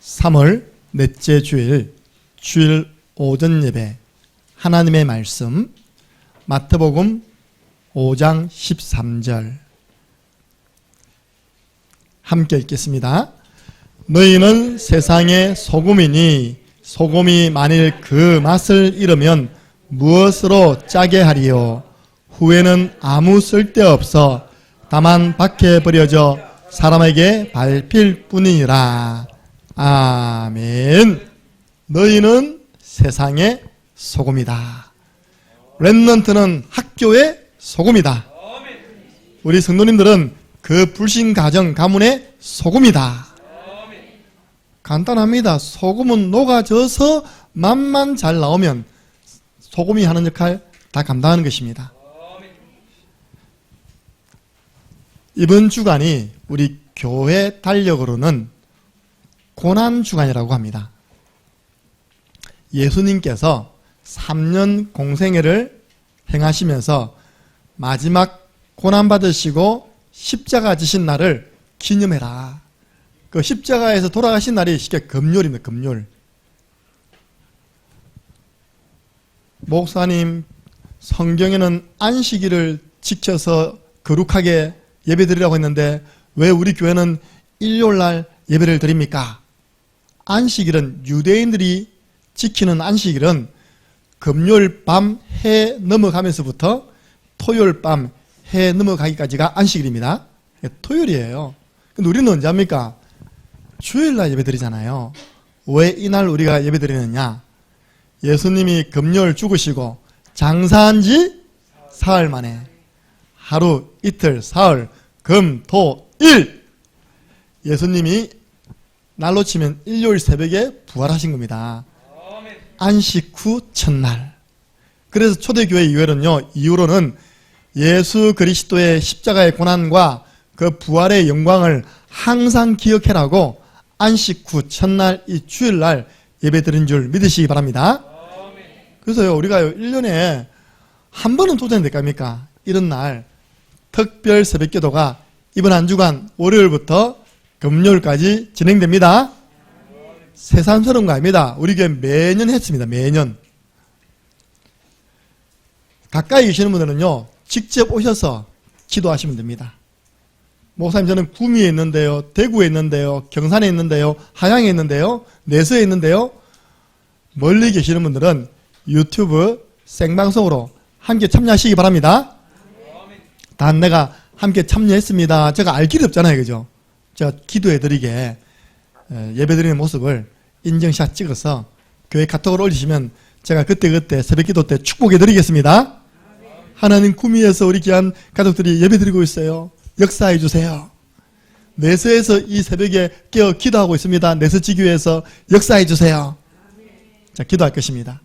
3월 넷째 주일 오전 예배 하나님의 말씀 마태복음 5장 13절 함께 읽겠습니다. 너희는 세상의 소금이니 소금이 만일 그 맛을 잃으면 무엇으로 짜게 하리요? 후에는 아무 쓸데없어 다만 밖에 버려져 사람에게 밟힐 뿐이니라. 아멘. 너희는 세상의 소금이다. 렘넌트는 학교의 소금이다. 우리 성도님들은 그 불신 가정 가문의 소금이다. 간단합니다. 소금은 녹아져서 맛만 잘 나오면 소금이 하는 역할 다 감당하는 것입니다. 이번 주간이 우리 교회 달력으로는 고난주간이라고 합니다. 예수님께서 3년 공생애를 행하시면서 마지막 고난받으시고 십자가 지신 날을 기념해라. 그 십자가에서 돌아가신 날이 쉽게 금요일입니다. 금요일. 목사님, 성경에는 안식일을 지켜서 거룩하게 예배드리라고 했는데 왜 우리 교회는 일요일날 예배를 드립니까? 안식일은 유대인들이 지키는 안식일은 금요일 밤 해 넘어가면서부터 토요일 밤 해 넘어가기까지가 안식일입니다. 토요일이에요. 근데 우리는 언제 합니까? 주일날 예배 드리잖아요. 왜 이날 우리가 예배 드리느냐? 예수님이 금요일 죽으시고 장사한 지 사흘 만에 하루, 이틀, 사흘, 금, 토, 일 예수님이 날로 치면 일요일 새벽에 부활하신 겁니다. 안식 후 첫날. 그래서 초대교회 이후로는 예수 그리스도의 십자가의 고난과 그 부활의 영광을 항상 기억해라고 안식 후 첫날 이 주일날 예배 드린 줄 믿으시기 바랍니다. 그래서요, 우리가 1년에 한 번은 도전이 될까입니까? 이런 날 특별 새벽기도가 이번 한 주간 월요일부터 금요일까지 진행됩니다. 새삼스러운 거 아닙니다. 우리 교회 매년 했습니다. 매년. 가까이 계시는 분들은요, 직접 오셔서 기도하시면 됩니다. 목사님, 저는 구미에 있는데요, 대구에 있는데요, 경산에 있는데요, 하양에 있는데요, 내서에 있는데요. 멀리 계시는 분들은 유튜브 생방송으로 함께 참여하시기 바랍니다. 단 내가 함께 참여했습니다. 제가 알 길이 없잖아요. 그죠? 제가 기도해드리게 예배드리는 모습을 인증샷 찍어서 교회 카톡으로 올리시면 제가 그때 새벽기도 때 축복해드리겠습니다. 하나님, 구미에서 우리 귀한 가족들이 예배드리고 있어요. 역사해 주세요. 내서에서 이 새벽에 깨어 기도하고 있습니다. 내서지교회에서 역사해 주세요. 자, 기도할 것입니다.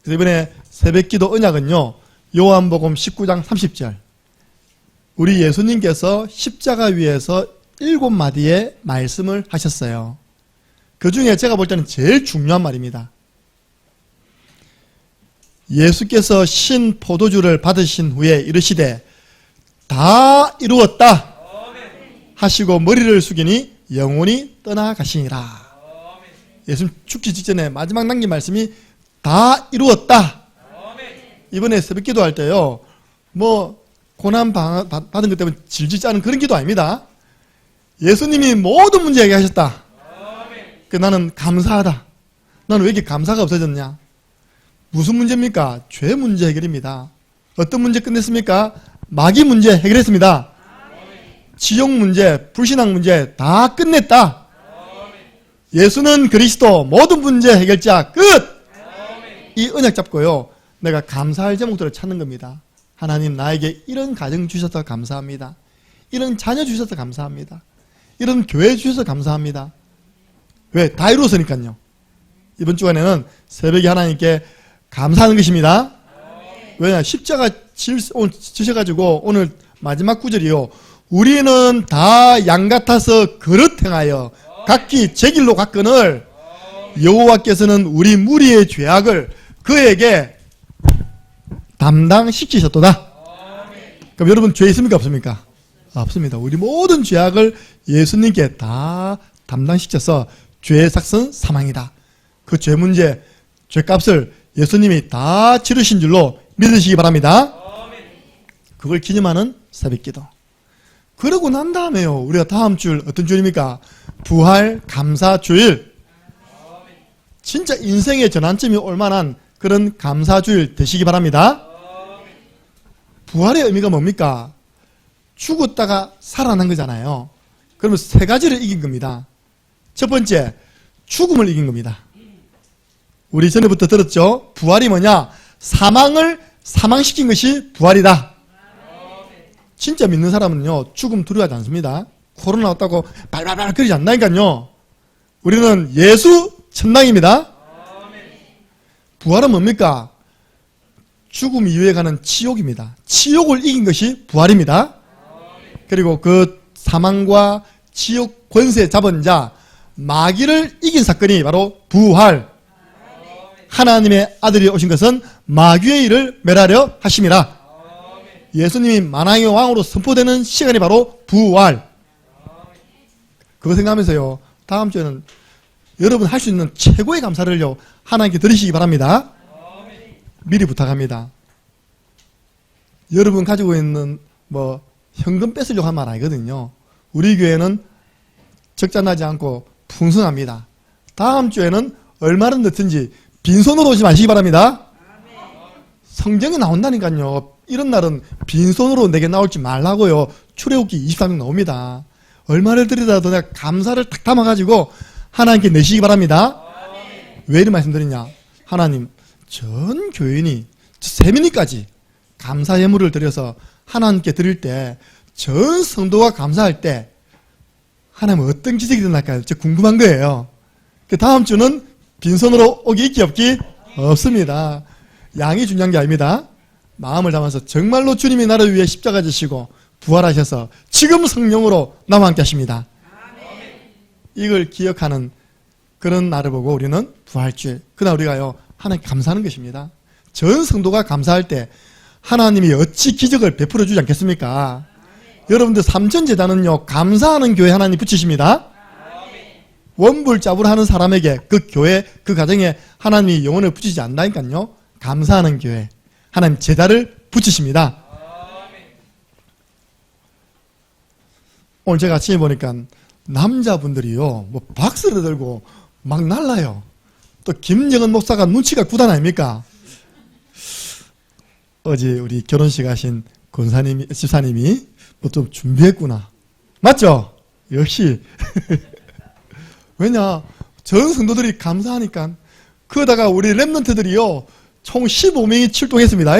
그래서 이번에 새벽기도 언약은요, 요한복음 19장 30절. 우리 예수님께서 십자가 위에서 7마디의 말씀을 하셨어요. 그 중에 제가 볼 때는 제일 중요한 말입니다. 예수께서 신 포도주를 받으신 후에 이르시되 다 이루었다 하시고 머리를 숙이니 영혼이 떠나가시니라. 예수님 죽기 직전에 마지막 남긴 말씀이 다 이루었다. 이번에 새벽기도 할 때요, 뭐 고난 받은 것 때문에 질질 짜는 그런 기도 아닙니다. 예수님이 모든 문제 해결하셨다. 나는 감사하다. 나는 왜 이렇게 감사가 없어졌냐? 무슨 문제입니까? 죄 문제 해결입니다. 어떤 문제 끝냈습니까? 마귀 문제 해결했습니다. 지옥 문제, 불신앙 문제 다 끝냈다. 예수는 그리스도 모든 문제 해결자 끝! 이 언약 잡고요, 내가 감사할 제목들을 찾는 겁니다. 하나님, 나에게 이런 가정 주셔서 감사합니다. 이런 자녀 주셔서 감사합니다. 이런 교회 주셔서 감사합니다. 왜? 다 이루었으니까요. 이번 주간에는 새벽에 하나님께 감사하는 것입니다. 왜냐? 십자가 지셔가지고 오늘 마지막 구절이요, 우리는 다 양 같아서 그릇 행하여 각기 제 길로 갔거늘 여호와께서는 우리 무리의 죄악을 그에게 담당시키셨도다. 그럼 여러분, 죄 있습니까? 없습니까? 없습니다. 우리 모든 죄악을 예수님께 다 담당시켜서 죄의 삭은 사망이다. 그 죄 문제, 죄값을 예수님이 다 치르신 줄로 믿으시기 바랍니다. 그걸 기념하는 새벽기도. 그러고 난 다음에요, 우리가 다음 줄 어떤 주일입니까? 부활 감사 주일. 진짜 인생의 전환점이 올 만한 그런 감사 주일 되시기 바랍니다. 부활의 의미가 뭡니까? 죽었다가 살아난 거잖아요. 그러면 세 가지를 이긴 겁니다. 첫 번째, 죽음을 이긴 겁니다. 우리 전에부터 들었죠? 부활이 뭐냐? 사망을 사망시킨 것이 부활이다. 진짜 믿는 사람은요, 죽음 두려워하지 않습니다. 코로나 왔다고 발발발 거리지 않나니까요. 우리는 예수 천당입니다. 부활은 뭡니까? 죽음 이후에 가는 지옥입니다. 지옥을 이긴 것이 부활입니다. 그리고 그 사망과 지옥 권세 잡은 자, 마귀를 이긴 사건이 바로 부활. 하나님의 아들이 오신 것은 마귀의 일을 멸하려 하심이라. 예수님이 만왕의 왕으로 선포되는 시간이 바로 부활. 그거 생각하면서요, 다음 주에는 여러분 할 수 있는 최고의 감사를요, 하나님께 드리시기 바랍니다. 미리 부탁합니다. 여러분 가지고 있는 현금 뺏으려고 한 말 아니거든요. 우리 교회는 적자나지 않고 풍성합니다. 다음 주에는 얼마나 넣든지 빈손으로 오지 마시기 바랍니다. 성경에 나온다니까요. 이런 날은 빈손으로 내게 나올지 말라고요. 출애굽기 23장 나옵니다. 얼마를 드리더라도 내가 감사를 탁 담아가지고 하나님께 내시기 바랍니다. 왜 이런 말씀 드리냐? 하나님, 전 교인이 세민이까지 감사 예물을 드려서 하나님께 드릴 때, 전 성도가 감사할 때 하나님은 어떤 기적이 일어날까요? 저 궁금한 거예요. 그 다음 주는 빈손으로 오기 있기 없기 없습니다. 양이 중요한 게 아닙니다. 마음을 담아서 정말로 주님이 나를 위해 십자가 지시고 부활하셔서 지금 성령으로 나와 함께 하십니다. 이걸 기억하는 그런 날을 보고 우리는 부활주일, 그날 우리가요, 하나님께 감사하는 것입니다. 전 성도가 감사할 때 하나님이 어찌 기적을 베풀어 주지 않겠습니까? 여러분들 삼천제단은요, 감사하는 교회 하나님 붙이십니다. 원불자불 하는 사람에게, 그 교회, 그 가정에 하나님이 영혼을 붙이지 않나니까요. 감사하는 교회, 하나님 제단을 붙이십니다. 오늘 제가 아침에 보니까 남자분들이요, 박스를 들고 막 날라요. 또 김정은 목사가 눈치가 구단 아닙니까? 어제 우리 결혼식 하신 권사님이, 집사님이 좀 준비했구나. 맞죠? 역시. 왜냐, 전 성도들이 감사하니까. 그러다가 우리 랩런트들이요, 총 15명이 출동했습니다.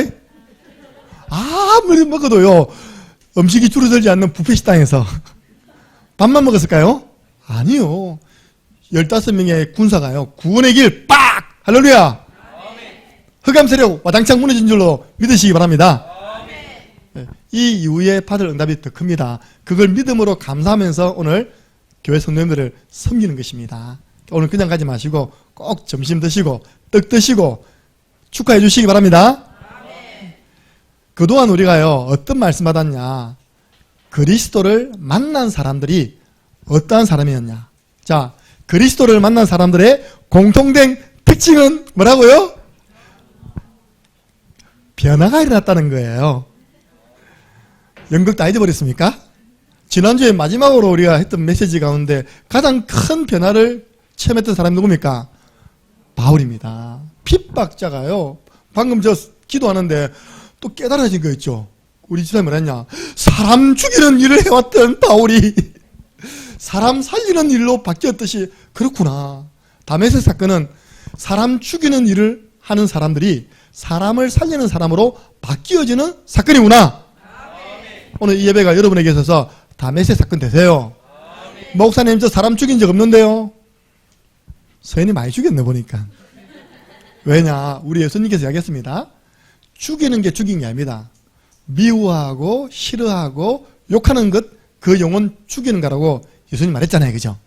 아무리 먹어도요, 음식이 줄어들지 않는 뷔페 식당에서 밥만 먹었을까요? 아니요. 15명의 군사가요, 구원의 길 빡! 할렐루야! 흑암 세력 와당창 무너진 줄로 믿으시기 바랍니다. 이 이후에 받을 응답이 더 큽니다. 그걸 믿음으로 감사하면서 오늘 교회 성도님들을 섬기는 것입니다. 오늘 그냥 가지 마시고 꼭 점심 드시고 떡 드시고 축하해 주시기 바랍니다. 그동안 우리가요, 어떤 말씀 받았냐? 그리스도를 만난 사람들이 어떠한 사람이었냐? 자, 그리스도를 만난 사람들의 공통된 특징은 뭐라고요? 변화가 일어났다는 거예요. 연극 다 잊어버렸습니까? 지난주에 마지막으로 우리가 했던 메시지 가운데 가장 큰 변화를 체험했던 사람이 누굽니까? 바울입니다. 핍박자가요, 방금 저 기도하는데 또 깨달아진 거 있죠. 우리 집사님이 뭐랬냐? 사람 죽이는 일을 해왔던 바울이 사람 살리는 일로 바뀌었듯이, 그렇구나. 다메섹 사건은 사람 죽이는 일을 하는 사람들이 사람을 살리는 사람으로 바뀌어지는 사건이구나. 오늘 이 예배가 여러분에게 있어서 다메섹 사건 되세요. 목사님, 저 사람 죽인 적 없는데요. 서연이 많이 죽였네 보니까. 왜냐, 우리 예수님께서 이야기했습니다. 죽이는 게 죽인 게 아닙니다. 미워하고 싫어하고 욕하는 것, 그 영혼 죽이는 거라고 예수님 말했잖아요. 그죠?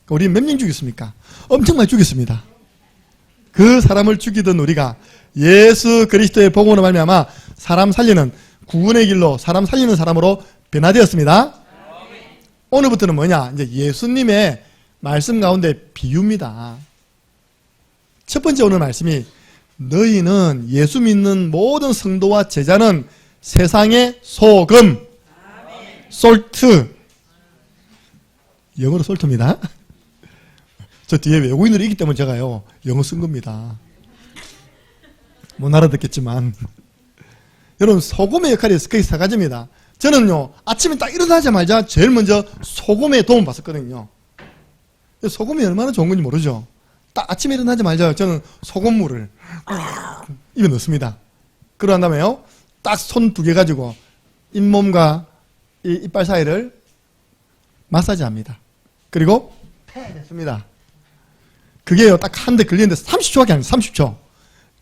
우리 몇 명 죽였습니까? 엄청 많이 죽였습니다. 그 사람을 죽이던 우리가 예수 그리스도의 복음으로 말미암아 사람 살리는, 구원의 길로 사람 살리는 사람으로 변화되었습니다. 오늘부터는 뭐냐? 이제 예수님의 말씀 가운데 비유입니다. 첫 번째 오늘 말씀이 너희는 예수 믿는 모든 성도와 제자는 세상의 소금, 솔트. 영어로 솔트입니다. 저 뒤에 외국인들이 있기 때문에 제가요 영어 쓴 겁니다. 못 알아듣겠지만 여러분 소금의 역할이 거의 세 가지입니다. 저는요 아침에 딱 일어나자마자 제일 먼저 소금에 도움 받았거든요. 소금이 얼마나 좋은 건지 모르죠. 딱 아침에 일어나자마자 저는 소금물을 입에 넣습니다. 그러한 다음에요 딱 손 2개 가지고 잇몸과 이 이빨 사이를 마사지합니다. 그리고 패냈습니다. 그게요 딱 한 대 걸리는데 30초밖에 안 돼요. 30초.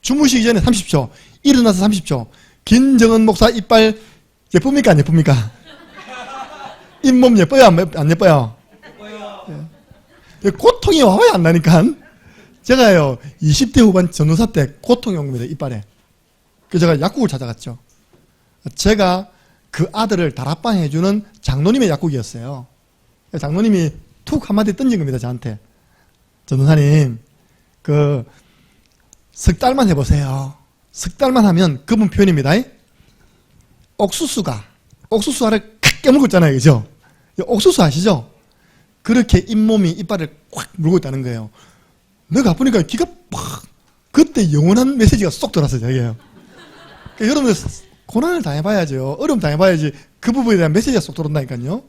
주무시기 전에 30초. 일어나서 30초. 김정은 목사 이빨 예쁩니까 안 예쁩니까? 잇몸 예뻐요 안 예뻐요? 고통이 와야 안 나니까. 제가요 20대 후반 전도사 때 고통이 온 겁니다. 이빨에. 그래서 제가 약국을 찾아갔죠. 제가 그 아들을 다락방 해주는 장로님의 약국이었어요. 장로님이 툭 한마디 던진 겁니다. 저한테. 전도사님 석 달만 해보세요. 석 달만 하면 그분 표현입니다. 옥수수 알을 칵 깨물고 있잖아요. 그죠? 옥수수 아시죠? 그렇게 잇몸이 이빨을 꽉 물고 있다는 거예요. 내가 아프니까 기가 팍 그때 영원한 메시지가 쏙 들어왔어요. 저게요. 그러니까 여러분들 고난을 당해봐야죠. 어려움 당해봐야지 그 부분에 대한 메시지가 쏙 들어온다니까요.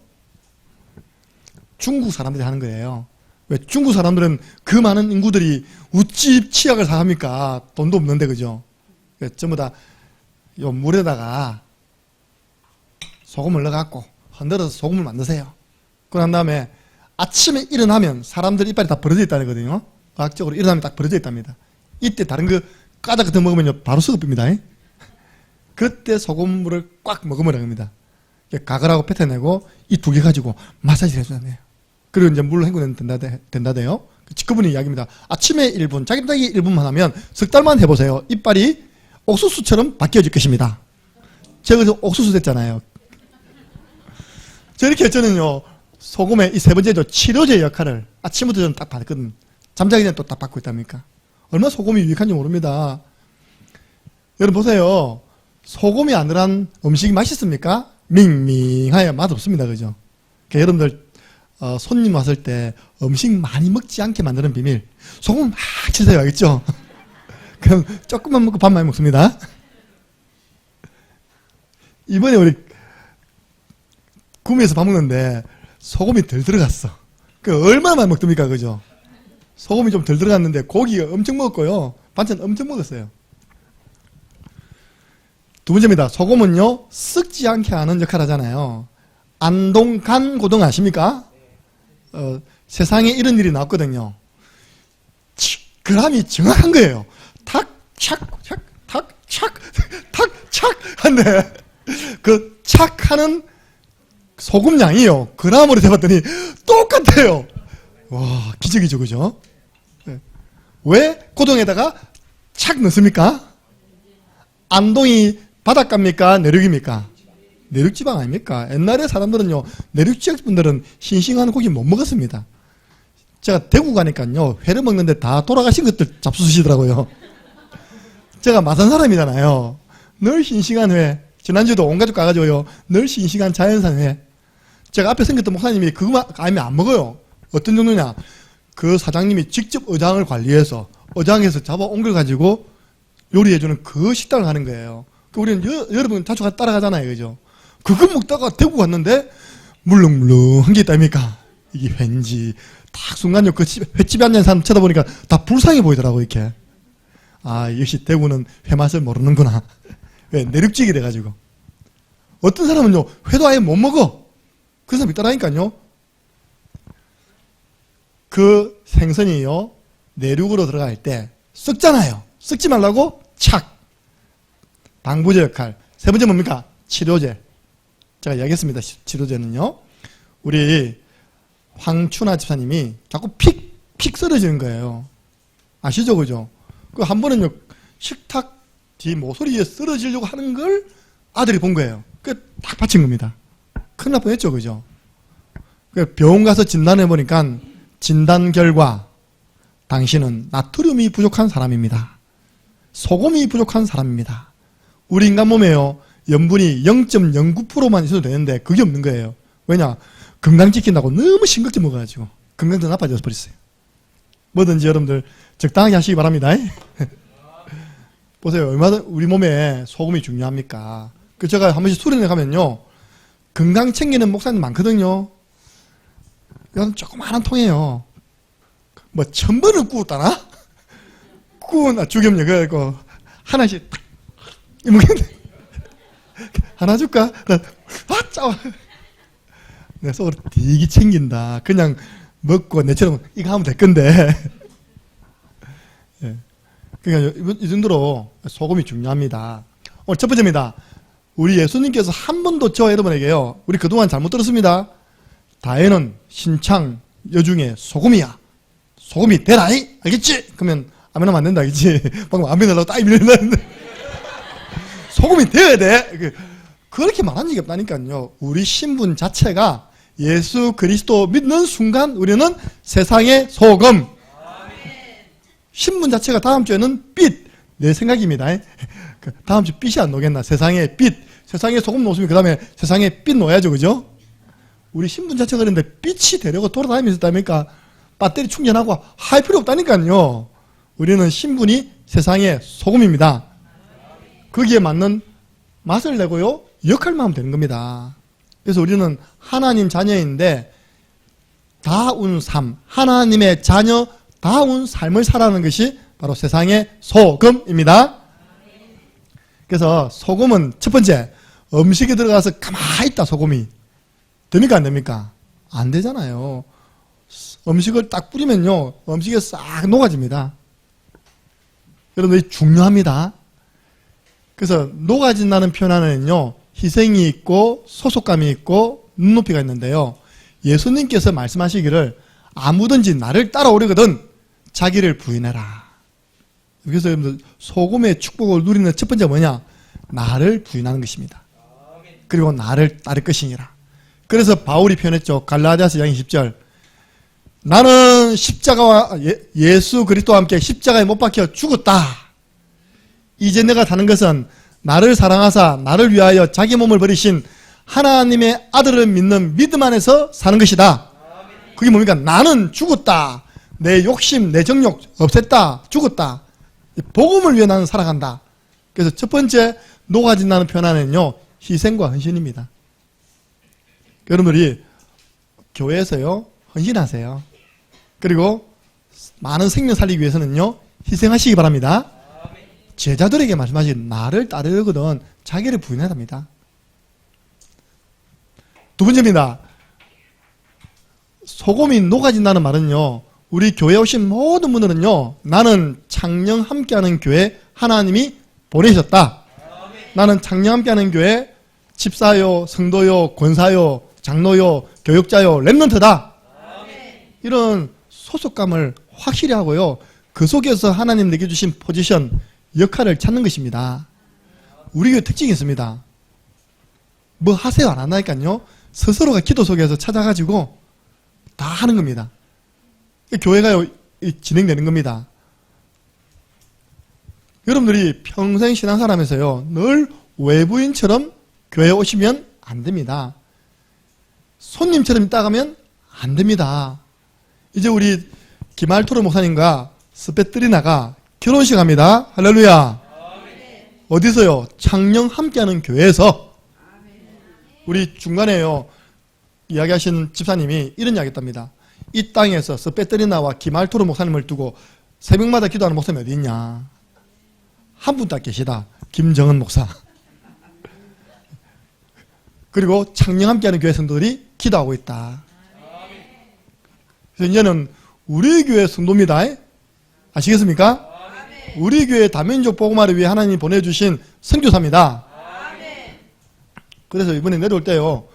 중국 사람들이 하는 거예요. 왜 중국 사람들은 그 많은 인구들이 우찌 치약을 사합니까? 돈도 없는데 그죠? 전부 다 요 물에다가 소금을 넣어갖고 흔들어서 소금을 만드세요. 그런 다음에 아침에 일어나면 사람들 이빨이 다 벌어져 있다는 거거든요. 과학적으로 일어나면 딱 벌어져 있답니다. 이때 다른 거 까자 같은 거 먹으면 바로 썩어집니다. 그때 소금물을 꽉 먹으면 됩니다. 가글하고 뱉어내고 이 2개 가지고 마사지를 해주잖아요. 그리고 이제 물로 헹구면 된다대요. 그분의 이야기입니다. 아침에 1분, 자기다기 1분만 하면 석 달만 해보세요. 이빨이 옥수수처럼 바뀌어질 것입니다. 제가 그래서 옥수수 됐잖아요. 저렇게 저는요, 소금의 이 세 번째죠. 치료제 역할을 아침부터 저는 딱 받거든. 잠자기 전에 또 딱 받고 있답니까? 얼마나 소금이 유익한지 모릅니다. 여러분 보세요. 소금이 안 들어간 음식이 맛있습니까? 밍밍하여 맛없습니다. 그죠? 그러니까 여러분들 손님 왔을 때 음식 많이 먹지 않게 만드는 비밀. 소금 막 치세요. 알겠죠? 그럼 조금만 먹고 밥 많이 먹습니다. 이번에 우리 구미에서 밥 먹는데 소금이 덜 들어갔어. 그 얼마나 많이 먹습니까? 그죠? 소금이 좀 덜 들어갔는데 고기가 엄청 먹었고요. 반찬 엄청 먹었어요. 두 번째입니다. 소금은요, 썩지 않게 하는 역할 하잖아요. 안동 간고등 아십니까? 세상에 이런 일이 나왔거든요. 그람이 정확한 거예요. 탁, 착, 착, 탁, 착, 탁, 착. 한데, 그 착 하는 소금 양이요. 그람으로 재봤더니 똑같아요. 와, 기적이죠, 그죠? 왜 고동에다가 착 넣습니까? 안동이 바닷가입니까? 내륙입니까? 내륙지방 아닙니까? 옛날에 사람들은요, 내륙지역 분들은 싱싱한 고기 못 먹었습니다. 제가 대구 가니까요, 회를 먹는데 다 돌아가신 것들 잡수시더라고요. 제가 마산 사람이잖아요. 늘 싱싱한 회. 지난주에도 온 가족 가가지고요, 늘 싱싱한 자연산 회. 제가 앞에 생겼던 목사님이 그거 아니면 안 먹어요. 어떤 정도냐? 그 사장님이 직접 어장을 관리해서 어장에서 잡아 온 걸 가지고 요리해주는 그 식당을 가는 거예요. 우리는 여러분 자주 따라가잖아요. 그죠? 그거 먹다가 대구 갔는데 물렁물렁한 게 있다니까. 이게 왠지 딱 순간적으로 그 횟집에 앉은 사람 쳐다보니까 다 불쌍해 보이더라고. 이렇게. 아, 역시 대구는 회 맛을 모르는구나. 왜? 내륙지기 돼가지고. 어떤 사람은요, 회도 아예 못 먹어. 그 사람이 있더라니까요. 그 생선이요, 내륙으로 들어갈 때 썩잖아요. 썩지 말라고 착. 방부제 역할. 세 번째 뭡니까? 치료제. 제가 이야기했습니다. 치료제는요, 우리 황춘아 집사님이 자꾸 픽 쓰러지는 거예요. 아시죠? 그죠? 그 한 번은요, 식탁 뒤 모서리에 쓰러지려고 하는 걸 아들이 본 거예요. 그 딱 받친 겁니다. 큰일 날 뻔했죠. 그죠? 그 병원 가서 진단해 보니까 진단 결과 당신은 나트륨이 부족한 사람입니다. 소금이 부족한 사람입니다. 우리 인간 몸에요, 염분이 0.09%만 있어도 되는데 그게 없는 거예요. 왜냐? 건강 지킨다고 너무 싱겁게 먹어가지고 건강도 나빠져서 버렸어요. 뭐든지 여러분들 적당하게 하시기 바랍니다. 보세요. 얼마나 우리 몸에 소금이 중요합니까? 그 제가 한 번씩 수련회 가면요, 건강 챙기는 목사님 많거든요. 이건 조그마한 통이에요. 뭐 1000번을 구웠다나? 구운 죽염려 그래갖고 하나씩 딱 이먹겠네. 하나 줄까? 아 짜워. 내가 속으로 되게 챙긴다. 그냥 먹고 내처럼 이거 하면 될 건데. 예. 그러니까 이 정도로 소금이 중요합니다. 오늘 첫 번째입니다. 우리 예수님께서 한 번도 저와 여러분에게요, 우리 그동안 잘못 들었습니다. 다혜는 신창 여중에 소금이야. 소금이 되라이? 알겠지? 그러면 아멘 하면 안 된다. 알겠지? 방금 아멘 하려고 딱 밀려났는데. 소금이 되어야 돼. 그렇게 말한 적이 없다니까요. 우리 신분 자체가 예수 그리스도 믿는 순간 우리는 세상의 소금. 신분 자체가 다음 주에는 빛. 내 생각입니다. 다음 주 빛이 안 나오겠나? 세상의 빛. 세상에 소금 놓으면 그 다음에 세상에 빛 놓아야죠. 그죠? 우리 신분 자체가 그런데 빛이 되려고 돌아다니면서 있다니까 배터리 충전하고 할 필요 없다니까요. 우리는 신분이 세상의 소금입니다. 거기에 맞는 맛을 내고요, 역할만 하면 되는 겁니다. 그래서 우리는 하나님 자녀인데 다운 삶, 하나님의 자녀다운 삶을 살아가는 것이 바로 세상의 소금입니다. 그래서 소금은 첫 번째, 음식에 들어가서 가만히 있다. 소금이 됩니까 안 됩니까? 안 되잖아요. 음식을 딱 뿌리면요, 음식에 싹 녹아집니다. 여러분들이 중요합니다. 그래서 녹아진다는 표현 안에는요, 희생이 있고 소속감이 있고 눈높이가 있는데요, 예수님께서 말씀하시기를 아무든지 나를 따라오려거든 자기를 부인해라. 그래서 여러분들 소금의 축복을 누리는 첫 번째 뭐냐? 나를 부인하는 것입니다. 그리고 나를 따를 것이니라. 그래서 바울이 표현했죠. 갈라디아서 2장 20절. 나는 십자가와 예수 그리스도와 함께 십자가에 못 박혀 죽었다. 이제 내가 사는 것은 나를 사랑하사 나를 위하여 자기 몸을 버리신 하나님의 아들을 믿는 믿음 안에서 사는 것이다. 그게 뭡니까? 나는 죽었다. 내 욕심, 내 정욕 없앴다. 죽었다. 복음을 위해 나는 살아간다. 그래서 첫 번째 녹아진다는 표현 안에는요, 희생과 헌신입니다. 여러분들이 교회에서요, 헌신하세요. 그리고 많은 생명 살리기 위해서는요, 희생하시기 바랍니다. 제자들에게 말씀하신 나를 따르거든 자기를 부인해야 합니다. 두 번째입니다. 소금이 녹아진다는 말은요, 우리 교회에 오신 모든 분들은요, 나는 창녕 함께하는 교회 하나님이 보내셨다. 나는 창녕 함께하는 교회 집사요, 성도요, 권사요, 장로요, 교육자요, 렘넌트다. 이런 소속감을 확실히 하고요, 그 속에서 하나님 내게 주신 포지션, 역할을 찾는 것입니다. 우리 교회 특징이 있습니다. 뭐 하세요 안 한다니까요. 스스로가 기도 속에서 찾아가지고 다 하는 겁니다. 교회가 진행되는 겁니다. 여러분들이 평생 신앙생활하면서요, 늘 외부인처럼 교회에 오시면 안 됩니다. 손님처럼 있다가면 안 됩니다. 이제 우리 김알토르 목사님과 스페트리나가 결혼식 합니다. 할렐루야. 어디서요? 창녕 함께하는 교회에서. 우리 중간에요, 이야기하신 집사님이 이런 이야기 했답니다. 이 땅에서 스페트리나와 김알토르 목사님을 두고 새벽마다 기도하는 목사님이 어디 있냐? 한 분 딱 계시다. 김정은 목사. 그리고 창녕 함께하는 교회 성도들이 기도하고 있다. 그래서 이제는 우리 교회 성도입니다. 아시겠습니까? 우리 교회 다민족 복음화를 위해 하나님이 보내주신 선교사입니다. 그래서 이번에 내려올 때요,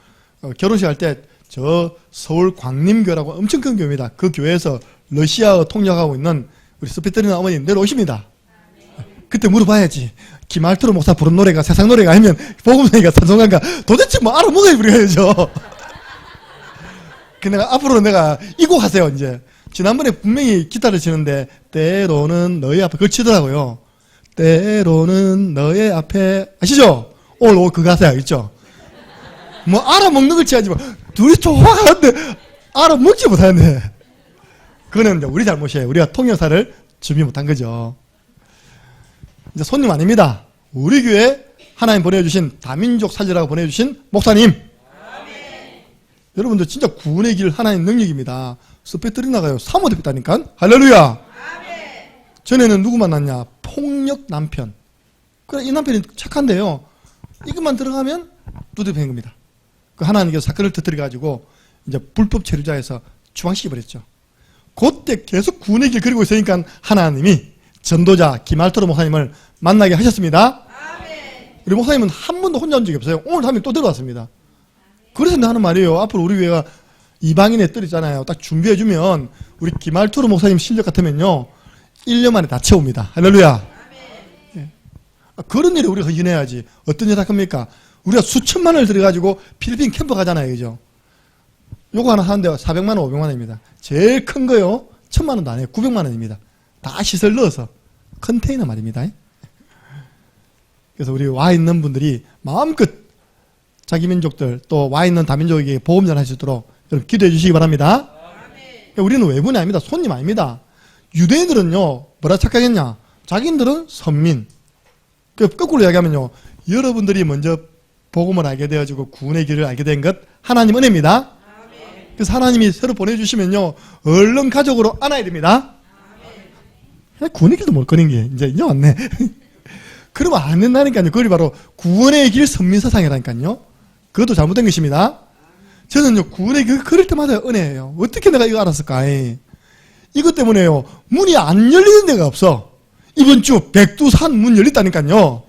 결혼식 할 때 저 서울 광림교라고 엄청 큰 교회입니다. 그 교회에서 러시아어 통역하고 있는 우리 스페트리나 어머니 내려오십니다. 그때 물어봐야지. 김알토르 목사 부른 노래가 세상 노래가 아니면 복음성이가 찬송가인가 도대체 뭐 알아먹어야 우리가 해야죠. 그 내가 앞으로 내가 이 곡 하세요. 이제 지난번에 분명히 기타를 치는데 때로는 너의 앞에 그걸 치더라고요. 때로는 너의 앞에 아시죠? 오늘 그 가사 있죠? 뭐 알아먹는 걸 쳐야지 뭐 둘이 좋아하는데 알아먹지 못하는데 그거는 이제 우리 잘못이에요. 우리가 통역사를 준비 못한 거죠. 이제 손님 아닙니다. 우리 교회 하나님 보내주신 다민족 살리라고 보내주신 목사님. 아멘. 여러분들 진짜 구원의 길 하나님 능력입니다. 스페들이 나가요. 사모대 뺐다니까. 할렐루야. 아멘. 전에는 누구 만났냐? 폭력 남편. 그래 이 남편이 착한데요. 이것만 들어가면 두드려 겁니다. 그 하나님께서 사건을 터뜨려가지고 이제 불법 체류자에서 추방시켜버렸죠. 그때 계속 구원의 길 그리고 있으니까 하나님이 전도자 김알토르 목사님을 만나게 하셨습니다. 아멘. 우리 목사님은 한 번도 혼자 온 적이 없어요. 오늘 하면 또 들어왔습니다. 그래서 내가 하는 말이에요. 앞으로 우리 교회가 이방인의 뜰 있잖아요. 딱 준비해주면 우리 김알토르 목사님 실력 같으면요 1년 만에 다 채웁니다. 할렐루야. 예. 그런 일을 우리가 헌신해야지. 어떤 일 할겁니까? 우리가 수천만 원을 들여가지고 필리핀 캠프 가잖아요. 그죠? 요거 하나 하는데 400만 원, 500만 원입니다. 제일 큰 거요 1000만 원도 안 해요. 900만 원입니다. 다 시설 넣어서 컨테이너 말입니다. 그래서 우리 와 있는 분들이 마음껏 자기 민족들 또 와 있는 다민족에게 보험 전할 수 있도록 여러분 기도해 주시기 바랍니다. 그러니까 우리는 외분이 아닙니다. 손님 아닙니다. 유대인들은요 뭐라 착각했냐? 자기들은 선민. 그 거꾸로 이야기하면요 여러분들이 먼저 복음을 알게 되어지고 구원의 길을 알게 된 것 하나님 은혜입니다. 그래서 하나님이 새로 보내주시면요 얼른 가족으로 안아야 됩니다. 구원의 길도 못 거는 게 이제 왔네. 그러면 안 된다니까요. 그걸 바로 구원의 길 선민사상이라니까요. 그것도 잘못된 것입니다. 저는요 구원의 길 걸을 때마다 은혜예요. 어떻게 내가 이거 알았을까? 이것 때문에요 문이 안 열리는 데가 없어. 이번 주 백두산 문 열렸다니까요.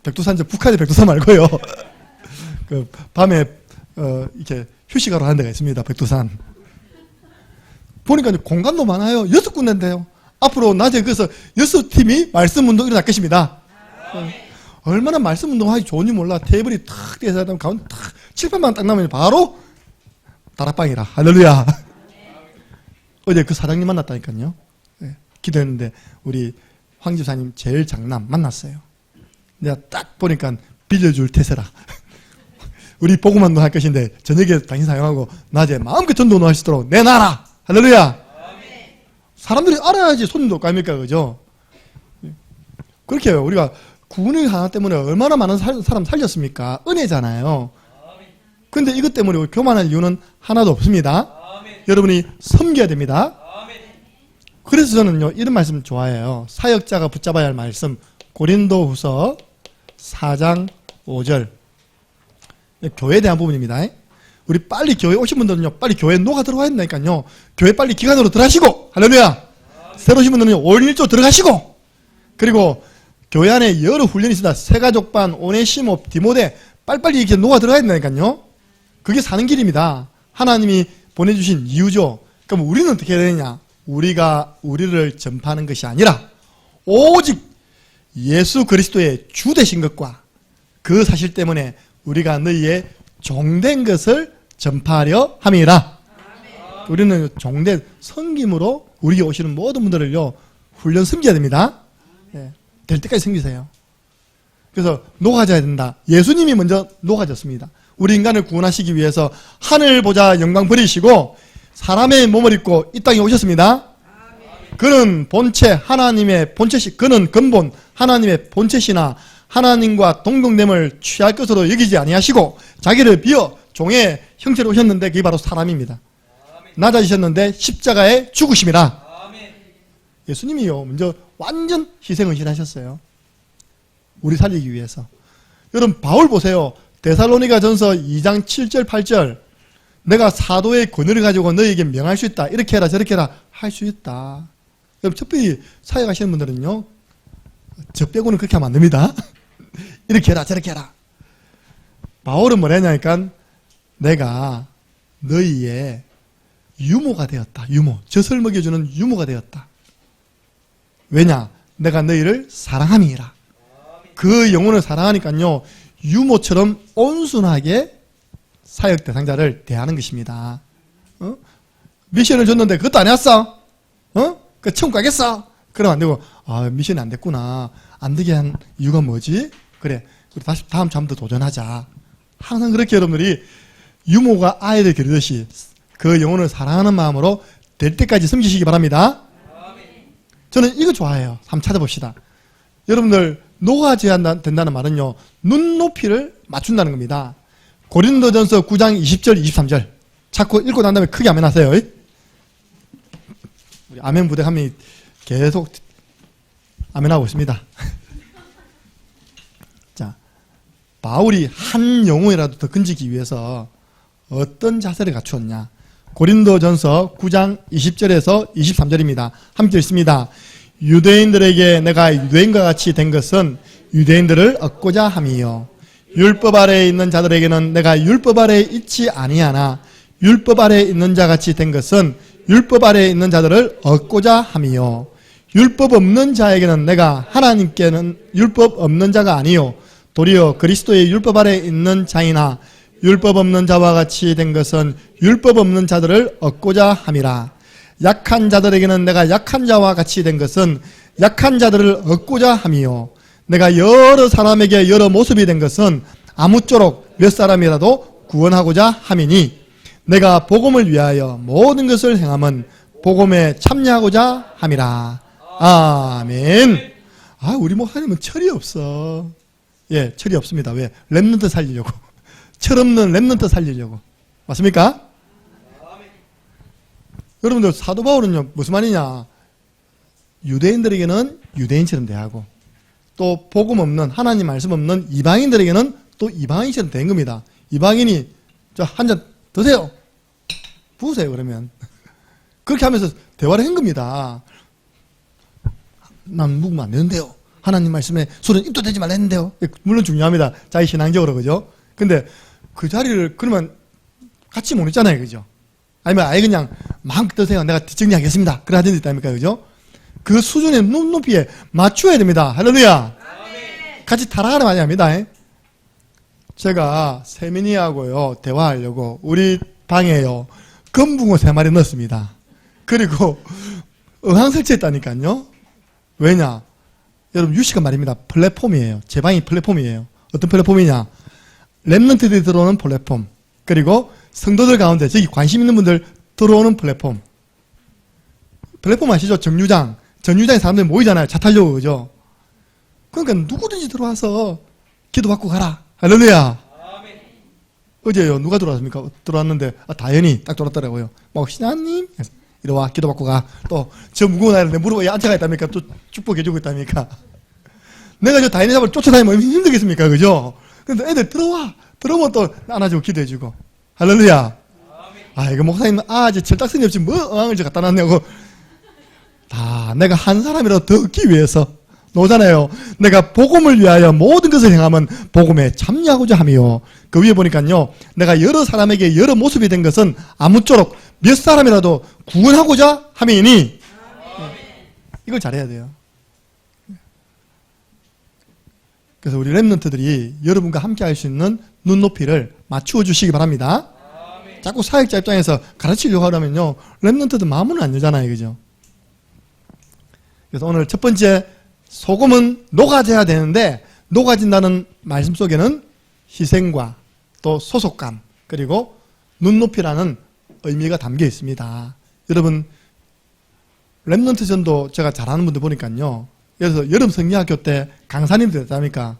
백두산 저 북한의 백두산 말고요. 그 밤에 이렇게 휴식하러 하는 데가 있습니다. 백두산. 보니까 공간도 많아요. 6군데인데요. 앞으로 낮에 그래서 6팀이 말씀 운동 일어날 것입니다. 얼마나 말씀 운동하기 좋은지 몰라. 테이블이 탁 돼서 가운데 탁 칠판만 딱 나면 바로 다락방이라. 할렐루야. 어제 그 사장님 만났다니까요. 네, 기도했는데 우리 황 집사님 제일 장남 만났어요. 내가 딱 보니까 빌려줄 테세라. 우리 복음만 운동할 것인데 저녁에 당신 사용하고 낮에 마음껏 전도 운동할 수 있도록 내놔라. 할렐루야. 사람들이 알아야지 손님도 없고 아닙니까? 그죠? 그렇게 해요. 우리가 구원의 하나 때문에 얼마나 많은 사람 살렸습니까? 은혜잖아요. 근데 이것 때문에 우리 교만할 이유는 하나도 없습니다. 여러분이 섬겨야 됩니다. 그래서 저는요 이런 말씀 좋아해요. 사역자가 붙잡아야 할 말씀 고린도후서 4장 5절 교회에 대한 부분입니다. 우리 빨리 교회 오신 분들은요 빨리 교회에 녹아 들어가야 된다니까요. 교회 빨리 기간으로 들어가시고 할렐루야. 새로 오신 분들은요 5일 1조 들어가시고 그리고 교회 안에 여러 훈련이 있습니다. 새가족반, 오네시모, 디모데 빨리빨리 이렇게 녹아 들어가야 된다니까요. 그게 사는 길입니다. 하나님이 보내주신 이유죠. 그럼 우리는 어떻게 해야 되느냐? 우리가 우리를 전파하는 것이 아니라 오직 예수 그리스도의 주 되신 것과 그 사실 때문에 우리가 너희의 종된 것을 전파하려 함이라. 우리는 종된 섬김으로 우리에게 오시는 모든 분들을요 훈련 섬겨야 됩니다. 네, 될 때까지 섬기세요. 그래서 녹아져야 된다. 예수님이 먼저 녹아졌습니다. 우리 인간을 구원하시기 위해서 하늘 보좌 영광 버리시고 사람의 몸을 입고 이 땅에 오셨습니다. 그는 본체 하나님의 본체시 그는 근본 하나님의 본체시나 하나님과 동등됨을 취할 것으로 여기지 아니하시고 자기를 비어 종의 형체로 오셨는데 그게 바로 사람입니다. 낮아지셨는데 십자가에 죽으심이라. 예수님이요 먼저 완전 희생의신하셨어요. 우리 살리기 위해서. 여러분 바울 보세요. 데살로니가 전서 2장 7절 8절 내가 사도의 권위를 가지고 너에게 명할 수 있다. 이렇게 해라 저렇게 해라 할 수 있다. 여러분 특별히 사역하시는 분들은요 저 빼고는 그렇게 하면 안 됩니다. 이렇게 해라 저렇게 해라. 바울은 뭐랬냐니까 내가 너희의 유모가 되었다. 유모. 젖을 먹여주는 유모가 되었다. 왜냐? 내가 너희를 사랑함이라. 그 영혼을 사랑하니까요 유모처럼 온순하게 사역 대상자를 대하는 것입니다. 미션을 줬는데 그것도 안 해왔어? 그 천국 가겠어? 그러면 안 되고, 미션이 안 됐구나. 안 되게 한 이유가 뭐지? 그래, 우리 다시 다음 주 한 번 더 도전하자. 항상 그렇게 여러분들이 유모가 아이를 기르듯이 그 영혼을 사랑하는 마음으로 될 때까지 섬기시기 바랍니다. 저는 이거 좋아해요. 한번 찾아봅시다. 여러분들 녹아져야 된다는 말은요, 눈높이를 맞춘다는 겁니다. 고린도전서 9장 20절 23절 자꾸 읽고 난 다음에 크게 아멘 하세요. 우리 아멘 부대 한 명이 계속 아멘하고 있습니다. 자, 바울이 한 영혼이라도 더 건지기 위해서 어떤 자세를 갖추었냐. 고린도전서 9장 20절에서 23절입니다. 함께 읽습니다. 유대인들에게 내가 유대인과 같이 된 것은 유대인들을 얻고자 함이요, 율법 아래에 있는 자들에게는 내가 율법 아래에 있지 아니하나 율법 아래에 있는 자 같이 된 것은 율법 아래에 있는 자들을 얻고자 함이요, 율법 없는 자에게는 내가 하나님께는 율법 없는 자가 아니요 도리어 그리스도의 율법 아래에 있는 자이나 율법 없는 자와 같이 된 것은 율법 없는 자들을 얻고자 함이라. 약한 자들에게는 내가 약한 자와 같이 된 것은 약한 자들을 얻고자 함이요, 내가 여러 사람에게 여러 모습이 된 것은 아무쪼록 몇 사람이라도 구원하고자 함이니 내가 복음을 위하여 모든 것을 행함은 복음에 참여하고자 함이라. 아멘. 우리 목사님은 철이 없어. 예, 철이 없습니다. 왜? 렘넌트 살리려고. 철없는 렘넌트 살리려고. 맞습니까? 여러분들 사도 바울은요 무슨 말이냐, 유대인들에게는 유대인처럼 대하고 또 복음 없는 하나님 말씀 없는 이방인들에게는 또 이방인처럼 된 겁니다. 이방인이 한 잔 드세요, 부으세요 그러면 그렇게 하면서 대화를 한 겁니다. 난 묵으면 안 되는데요, 하나님 말씀에 술은 입도 대지 말라 했는데요. 물론 중요합니다, 자기 신앙적으로. 그죠? 근데 그 자리를 그러면 같이 못 있잖아요. 그죠? 아니면 아예 그냥 마음껏 드세요, 내가 뒷정리하겠습니다, 그래 하던 데 있다니까. 그죠? 그 수준의 눈높이에 맞춰야 됩니다. 할렐루야. 같이 타락하는 말이 아닙니다. 제가 세민이하고요 대화하려고 우리 방에요 금붕어 3마리 넣었습니다. 그리고 어항 설치했다니까요. 왜냐, 여러분 유시가 말입니다. 플랫폼이에요. 제 방이 플랫폼이에요. 어떤 플랫폼이냐, 렘넌트들이 들어오는 플랫폼, 그리고 성도들 가운데 저기 관심 있는 분들 들어오는 플랫폼. 플랫폼 아시죠? 정류장에 사람들이 모이잖아요, 차 타려고. 그죠? 그러니까 누구든지 들어와서 기도받고 가라. 할렐루야. 어제요 누가 들어왔습니까? 들어왔는데 다현이 딱 들어왔더라고요. 신하님 이리와 기도받고 가. 또 저 무거운 아이를 내 무릎에 앉아가 있답니까? 또 축복해주고 있답니까? 내가 저 다현이 잡으러 쫓아다니면 힘들겠습니까? 그죠? 근데 애들 들어오면 또 안아주고 기도해주고. 할렐루야. 이거 목사님 이제 철딱선이 없이 뭐 어항을 저 갖다 놨냐고. 다 내가 한 사람이라도 더 얻기 위해서 노잖아요. 내가 복음을 위하여 모든 것을 행하면 복음에 참여하고자 함이요. 그 위에 보니까요, 내가 여러 사람에게 여러 모습이 된 것은 아무쪼록 몇 사람이라도 구원하고자 함이니. 이걸 잘해야 돼요. 그래서 우리 렘넌트들이 여러분과 함께 할 수 있는 눈높이를 맞추어 주시기 바랍니다. 자꾸 사역자 입장에서 가르치려고 하려면요 렘넌트들 마음은 안 열잖아요. 그죠? 그래서 오늘 첫 번째, 소금은 녹아져야 되는데 녹아진다는 말씀 속에는 희생과 또 소속감 그리고 눈높이라는 의미가 담겨 있습니다. 여러분 렘넌트 전도 제가 잘하는 분들 보니까요, 그래서 여름 성리학교 때 강사님들 했다니까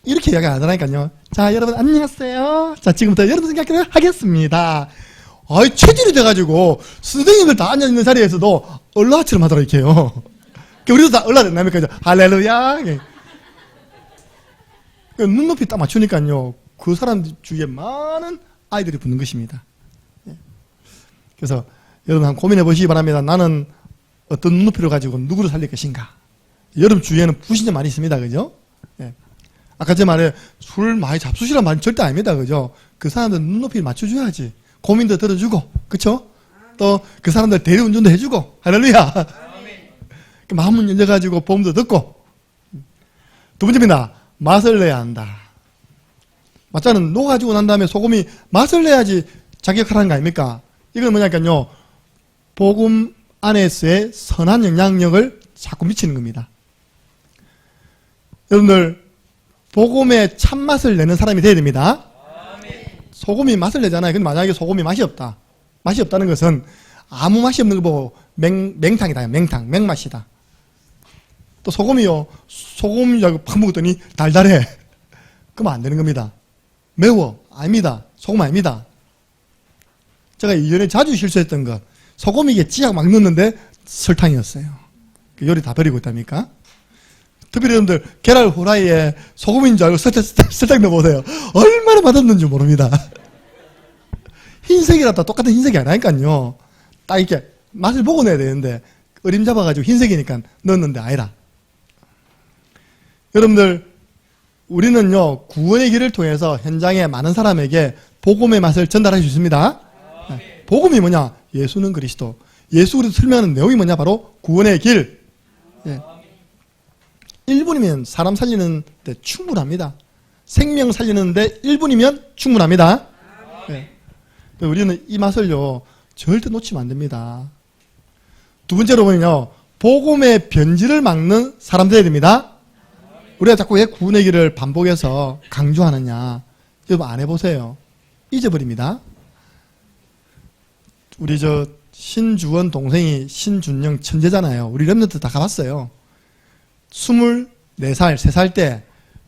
이렇게 이야기 안 하더라니까요. 자 여러분 안녕하세요, 자 지금부터 여름 성리학교를 하겠습니다. 체질이 돼가지고 선생님들 다 앉아있는 자리에서도 얼라처럼 하더라 이렇게요. 우리도 다 얼라된다니까. 할렐루야. 눈높이 딱 맞추니까요 그 사람 주위에 많은 아이들이 붙는 것입니다. 그래서 여러분 한번 고민해 보시기 바랍니다. 나는 어떤 눈높이를 가지고 누구를 살릴 것인가. 여러분 주위에는 부신자 많이 있습니다. 그죠? 아까 제 말에 술 많이 잡수시란 말은 절대 아닙니다. 그죠? 그 사람들 눈높이를 맞춰줘야지. 고민도 들어주고, 그쵸? 또 그 사람들 대리운전도 해주고. 할렐루야. 마음을 열려가지고 복음도 듣고. 두 번째입니다. 맛을 내야 한다. 맞잖아요. 녹아지고 난 다음에 소금이 맛을 내야지 자격하라는 거 아닙니까? 이건 뭐냐니까요. 복음 안에서의 선한 영향력을 자꾸 미치는 겁니다. 여러분들, 복음의 참맛을 내는 사람이 돼야 됩니다. 소금이 맛을 내잖아요. 근데 만약에 소금이 맛이 없다. 맛이 없다는 것은 아무 맛이 없는 거 보고 맹탕이다. 맹맛이다. 또 소금이요. 소금 팍 먹었더니 달달해. 그러면 안 되는 겁니다. 매워. 아닙니다. 소금 아닙니다. 제가 이전에 자주 실수했던 것. 소금 이게 찌약 막 넣었는데 설탕이었어요. 요리 다 버리고 있답니까? 특별히 여러분들 계란 후라이에 소금인 줄 알고 설탕 넣어보세요. 얼마나 맛없는지 모릅니다. 흰색이라도 똑같은 흰색이 아니라니까요. 딱 이렇게 맛을 보고 내야 되는데 어림 잡아가지고 흰색이니까 넣었는데 아니라. 여러분들, 우리는요 구원의 길을 통해서 현장에 많은 사람에게 복음의 맛을 전달할 수 있습니다. 복음이 뭐냐? 예수는 그리스도. 예수 그리스도 설명하는 내용이 뭐냐? 바로 구원의 길. 1분이면 사람 살리는 데 충분합니다. 생명 살리는 데 1분이면 충분합니다. 우리는 이 맛을요 절대 놓치면 안 됩니다. 두 번째로 보면요, 복음의 변질을 막는 사람 되어야 됩니다. 우리가 자꾸 왜 구원의 길을 반복해서 강조하느냐? 여러분 안 해보세요. 잊어버립니다. 우리 신주원 동생이 신준영 천재잖아요. 우리 랩런트 다 가봤어요. 24살, 3살 때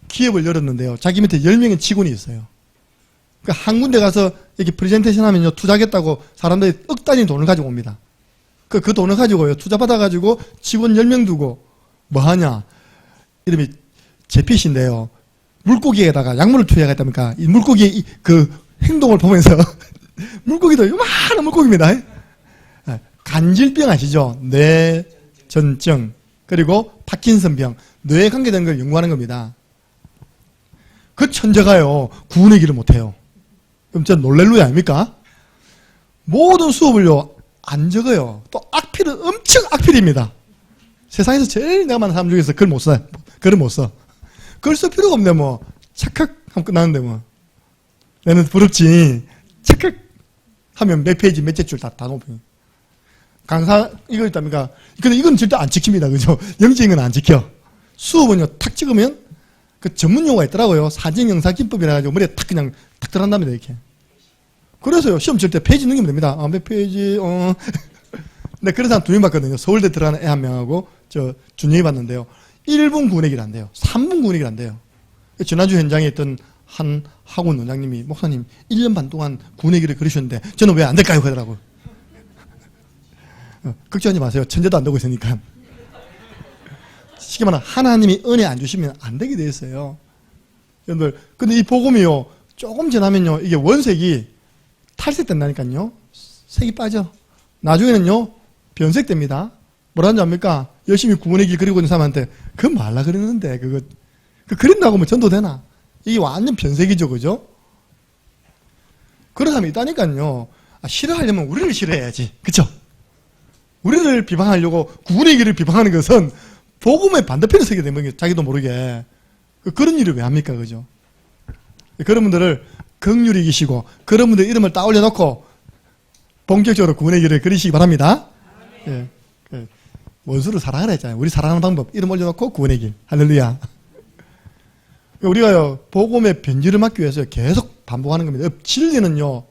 기업을 열었는데요. 자기 밑에 10명의 직원이 있어요. 그러니까 한 군데 가서 이렇게 프레젠테이션 하면요, 투자하겠다고 사람들이 억 단위 돈을 가지고 옵니다. 그 돈을 가지고요, 투자 받아가지고 직원 10명 두고 뭐 하냐? 이름이 제핏인데요. 물고기에다가 약물을 투여하겠답니까? 이 물고기의 그 행동을 보면서 물고기도 요만한 물고기입니다. 간질병 아시죠? 뇌전증, 그리고 파킨슨병, 뇌에 관계된 걸 연구하는 겁니다. 그 천재가요, 구원의 길을 못해요. 그럼 진짜 놀랄루야 아닙니까? 모든 수업을요, 안 적어요. 또 악필은 엄청 악필입니다. 세상에서 제일 내가 만난 사람 중에서 글을 못 써. 글을 못 써. 글 쓸 필요가 없네, 뭐. 착각 하면 끝나는데, 뭐. 나는 부럽지. 착각 하면 몇 페이지, 몇째 줄 다 높여. 강사, 이거 있답니까? 근데 이건 절대 안 지킵니다. 그죠? 영적인 건 안 지켜. 수업은요, 탁 찍으면 그 전문 용어가 있더라고요. 사진 영상 기법이라 가지고 머리에 탁 그냥 탁 들어간답니다, 이렇게. 그래서요, 시험 칠 때 페이지 넘기면 됩니다. 몇 페이지, 근데 그런 사람 2명 봤거든요. 서울대 들어가는 애 1명하고, 준영이 봤는데요. 1분 구원의 길 안 돼요. 3분 구원의 길 안 돼요. 지난주 현장에 있던 한 학원 원장님이, 목사님, 1년 반 동안 구원의 길을 그리셨는데, 저는 왜 안 될까요? 그러더라고요. 걱정하지 마세요. 천재도 안 되고 있으니까. 쉽게 말하면 하나님이 은혜 안 주시면 안 되게 돼 있어요. 여러분들, 근데 이 복음이요, 조금 지나면요, 이게 원색이 탈색된다니까요. 색이 빠져. 나중에는요, 변색됩니다. 뭐라는 줄 압니까? 열심히 구원의 길 그리고 있는 사람한테, 그건 말라 그러는데, 그거 그린다고 하면 전도되나? 이게 완전 변색이죠, 그죠? 그런 사람이 있다니까요. 싫어하려면 우리를 싫어해야지. 그쵸? 우리를 비방하려고 구원의 길을 비방하는 것은 복음의 반대편에 서게 되는 거예요. 자기도 모르게. 그런 일을 왜 합니까? 그죠? 그런 분들을 긍휼히 계시고 그런 분들 이름을 딱 올려놓고 본격적으로 구원의 길을 그리시기 바랍니다. 예. 원수를 사랑하라 했잖아요. 우리 사랑하는 방법 이름 올려놓고 구원의 길. 할렐루야. 우리가요, 복음의 변질을 막기 위해서 계속 반복하는 겁니다. 진리는요,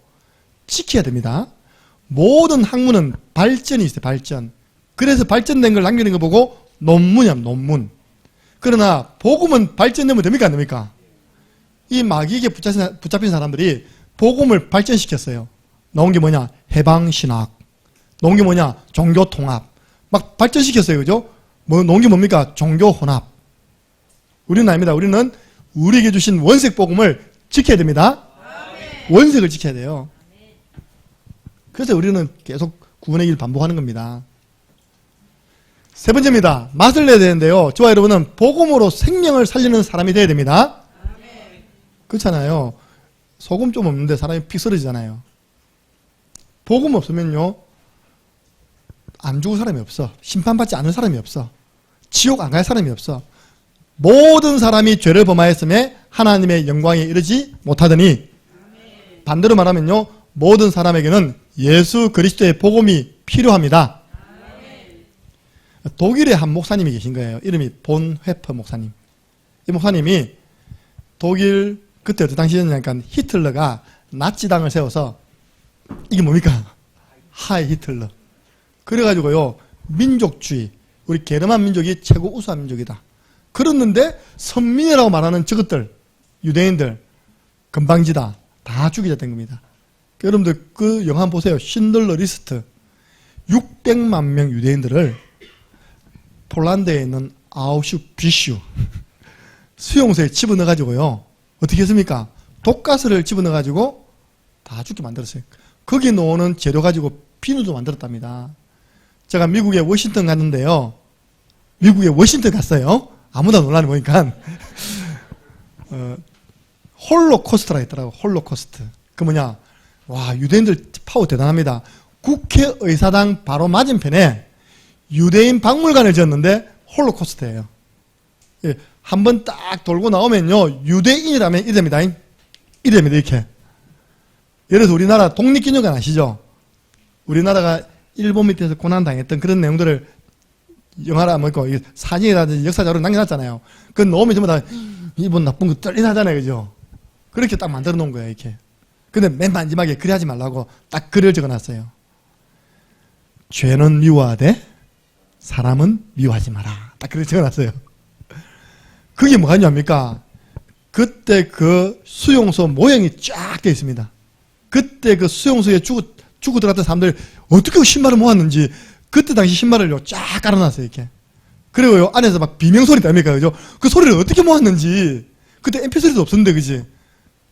지켜야 됩니다. 모든 학문은 발전이 있어요, 발전. 그래서 발전된 걸 남기는 거 보고 논문이야, 논문. 그러나 복음은 발전되면 됩니까, 안 됩니까? 이 마귀에게 붙잡힌 사람들이 복음을 발전시켰어요. 나온 게 뭐냐? 해방신학. 나온 게 뭐냐? 종교통합. 막 발전시켰어요, 그죠? 나온 게 뭡니까? 종교혼합. 우리는 아닙니다. 우리는 우리에게 주신 원색 복음을 지켜야 됩니다. 원색을 지켜야 돼요. 그래서 우리는 계속 구원의 길 반복하는 겁니다. 세 번째입니다. 맛을 내야 되는데요. 저와 여러분은 복음으로 생명을 살리는 사람이 되어야 됩니다. 그렇잖아요. 소금 좀 없는데 사람이 픽 쓰러지잖아요. 복음 없으면요, 안 죽을 사람이 없어. 심판받지 않을 사람이 없어. 지옥 안 갈 사람이 없어. 모든 사람이 죄를 범하였음에 하나님의 영광에 이르지 못하더니, 반대로 말하면요, 모든 사람에게는 예수 그리스도의 복음이 필요합니다. 독일에 한 목사님이 계신 거예요. 이름이 본 회퍼 목사님. 이 목사님이 독일 그때 어떤 당시에는 히틀러가 나치당을 세워서 이게 뭡니까? 하이 히틀러. 그래가지고요 민족주의, 우리 게르만 민족이 최고 우수한 민족이다. 그랬는데 선민이라고 말하는 저것들, 유대인들, 건방지다. 다 죽이자 된 겁니다. 여러분들 그 영화 보세요. 신들러 리스트. 600만 명 유대인들을 폴란드에 있는 아우슈비슈 수용소에 집어넣어가지고요. 어떻게 했습니까? 독가스를 집어넣어가지고 다 죽게 만들었어요. 거기 놓는 재료 가지고 비누도 만들었답니다. 제가 미국에 워싱턴 갔는데요. 미국에 워싱턴 갔어요. 아무나 놀라는 보니까 홀로코스트라 했더라고. 홀로코스트. 그 뭐냐? 와, 유대인들 파워 대단합니다. 국회의사당 바로 맞은편에 유대인 박물관을 지었는데 홀로코스트예요. 예, 한번 딱 돌고 나오면요 유대인이라면 이됩니다. 이됩니다. 이렇게. 예를 들어서 우리나라 독립기념관 아시죠? 우리나라가 일본 밑에서 고난당했던 그런 내용들을 영화라 사진이라든지 역사자료로 남겨놨잖아요. 그거 넣으면 전부 다 일본 나쁜 거 떨리나잖아요. 그죠? 그렇게 딱 만들어 놓은 거예요. 이렇게. 근데 맨 마지막에 그래 하지 말라고 딱 글을 적어놨어요. 죄는 미워하되 사람은 미워하지 마라. 딱 그렇게 적어놨어요. 그게 뭐가 있냐입니까? 그때 그 수용소 모형이 쫙 되어 있습니다. 그때 그 수용소에 죽고 들어갔던 사람들 어떻게 그 신발을 모았는지 그때 당시 신발을요 쫙 깔아놨어요. 이렇게. 그리고요 안에서 막 비명소리 납니까? 그죠? 그 소리를 어떻게 모았는지 그때 MP3도 없었는데 그지?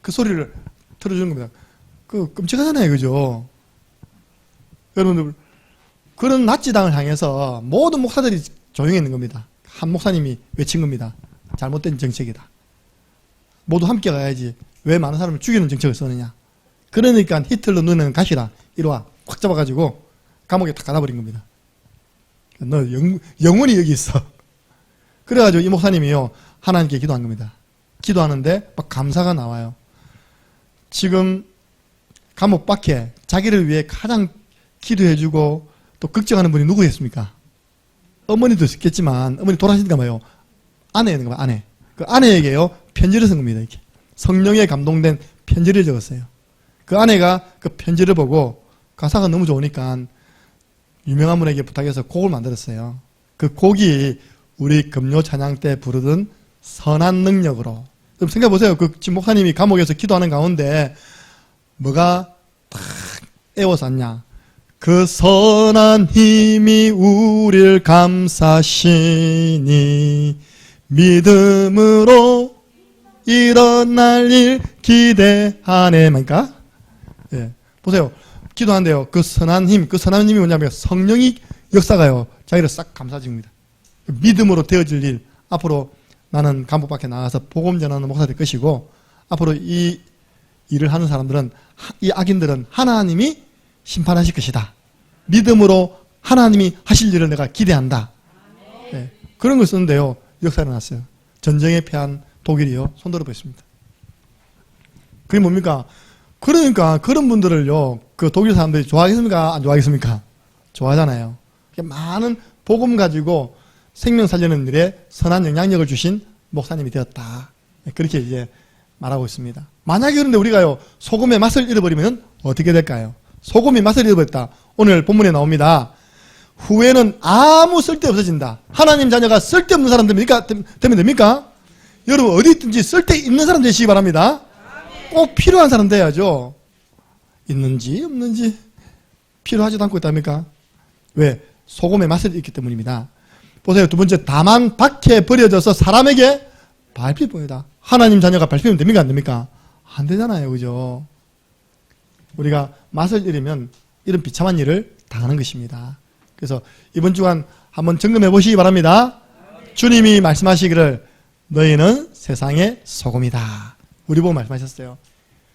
그 소리를 틀어주는 겁니다. 그 끔찍하잖아요. 그죠? 여러분들 그런 나치당을 향해서 모든 목사들이 조용히 있는 겁니다. 한 목사님이 외친 겁니다. 잘못된 정책이다. 모두 함께 가야지. 왜 많은 사람을 죽이는 정책을 쓰느냐. 그러니까 히틀러 눈에는 가시라. 이리와. 확 잡아가지고 감옥에 탁 가둬버린 겁니다. 너 영원히 여기 있어. 그래가지고 이 목사님이요 하나님께 기도한 겁니다. 기도하는데 막 감사가 나와요. 지금 감옥 밖에 자기를 위해 가장 기도해주고 또 걱정하는 분이 누구였습니까? 어머니도 있겠지만 어머니 돌아가시니까 뭐예요? 아내였는 거예요. 아내. 그 아내에게요 편지를 쓴 겁니다. 이렇게 성령에 감동된 편지를 적었어요. 그 아내가 그 편지를 보고 가사가 너무 좋으니까 유명한 분에게 부탁해서 곡을 만들었어요. 그 곡이 우리 금요 찬양 때 부르던 선한 능력으로. 그럼 생각해보세요. 그 목사님이 감옥에서 기도하는 가운데 뭐가 탁 애워쌌냐. 그 선한 힘이 우릴 감싸시니 믿음으로 일어날 일 기대하네. 말까? 예. 보세요. 기도한대요. 그 선한 힘, 그 선한 힘이 뭐냐면 성령이 역사가요. 자기를 싹 감싸줍니다. 믿음으로 되어질 일. 앞으로 나는 감옥 밖에 나가서 복음 전하는 목사 될 것이고 앞으로 이 일을 하는 사람들은 이 악인들은 하나님이 심판하실 것이다. 믿음으로 하나님이 하실 일을 내가 기대한다. 예. 그런 걸 쓰는데요. 역사가 났어요. 전쟁에 패한 독일이요. 손들어 보겠습니다. 그게 뭡니까? 그러니까 그런 분들을요. 그 독일 사람들이 좋아하겠습니까? 안 좋아하겠습니까? 좋아하잖아요. 많은 복음 가지고 생명 살리는 일에 선한 영향력을 주신 목사님이 되었다. 그렇게 이제 말하고 있습니다. 만약에 그런데 우리가요. 소금의 맛을 잃어버리면 어떻게 될까요? 소금이 맛을 잃어버렸다. 오늘 본문에 나옵니다. 후에는 아무 쓸데 없어진다. 하나님 자녀가 쓸데없는 사람 되면 됩니까? 여러분 어디 있든지 쓸데있는 사람 되시기 바랍니다. 꼭 필요한 사람 돼야죠. 있는지 없는지 필요하지도 않고 있답니까? 왜? 소금의 맛을 잃기 때문입니다. 보세요. 두 번째, 다만 밖에 버려져서 사람에게 밟힐 뿐이다. 하나님 자녀가 밟히면 됩니까? 안 됩니까? 안 되잖아요. 그죠? 우리가 맛을 잃으면 이런 비참한 일을 당하는 것입니다. 그래서 이번 주간 한번 점검해 보시기 바랍니다. 주님이 말씀하시기를 너희는 세상의 소금이다. 우리 보고 말씀하셨어요.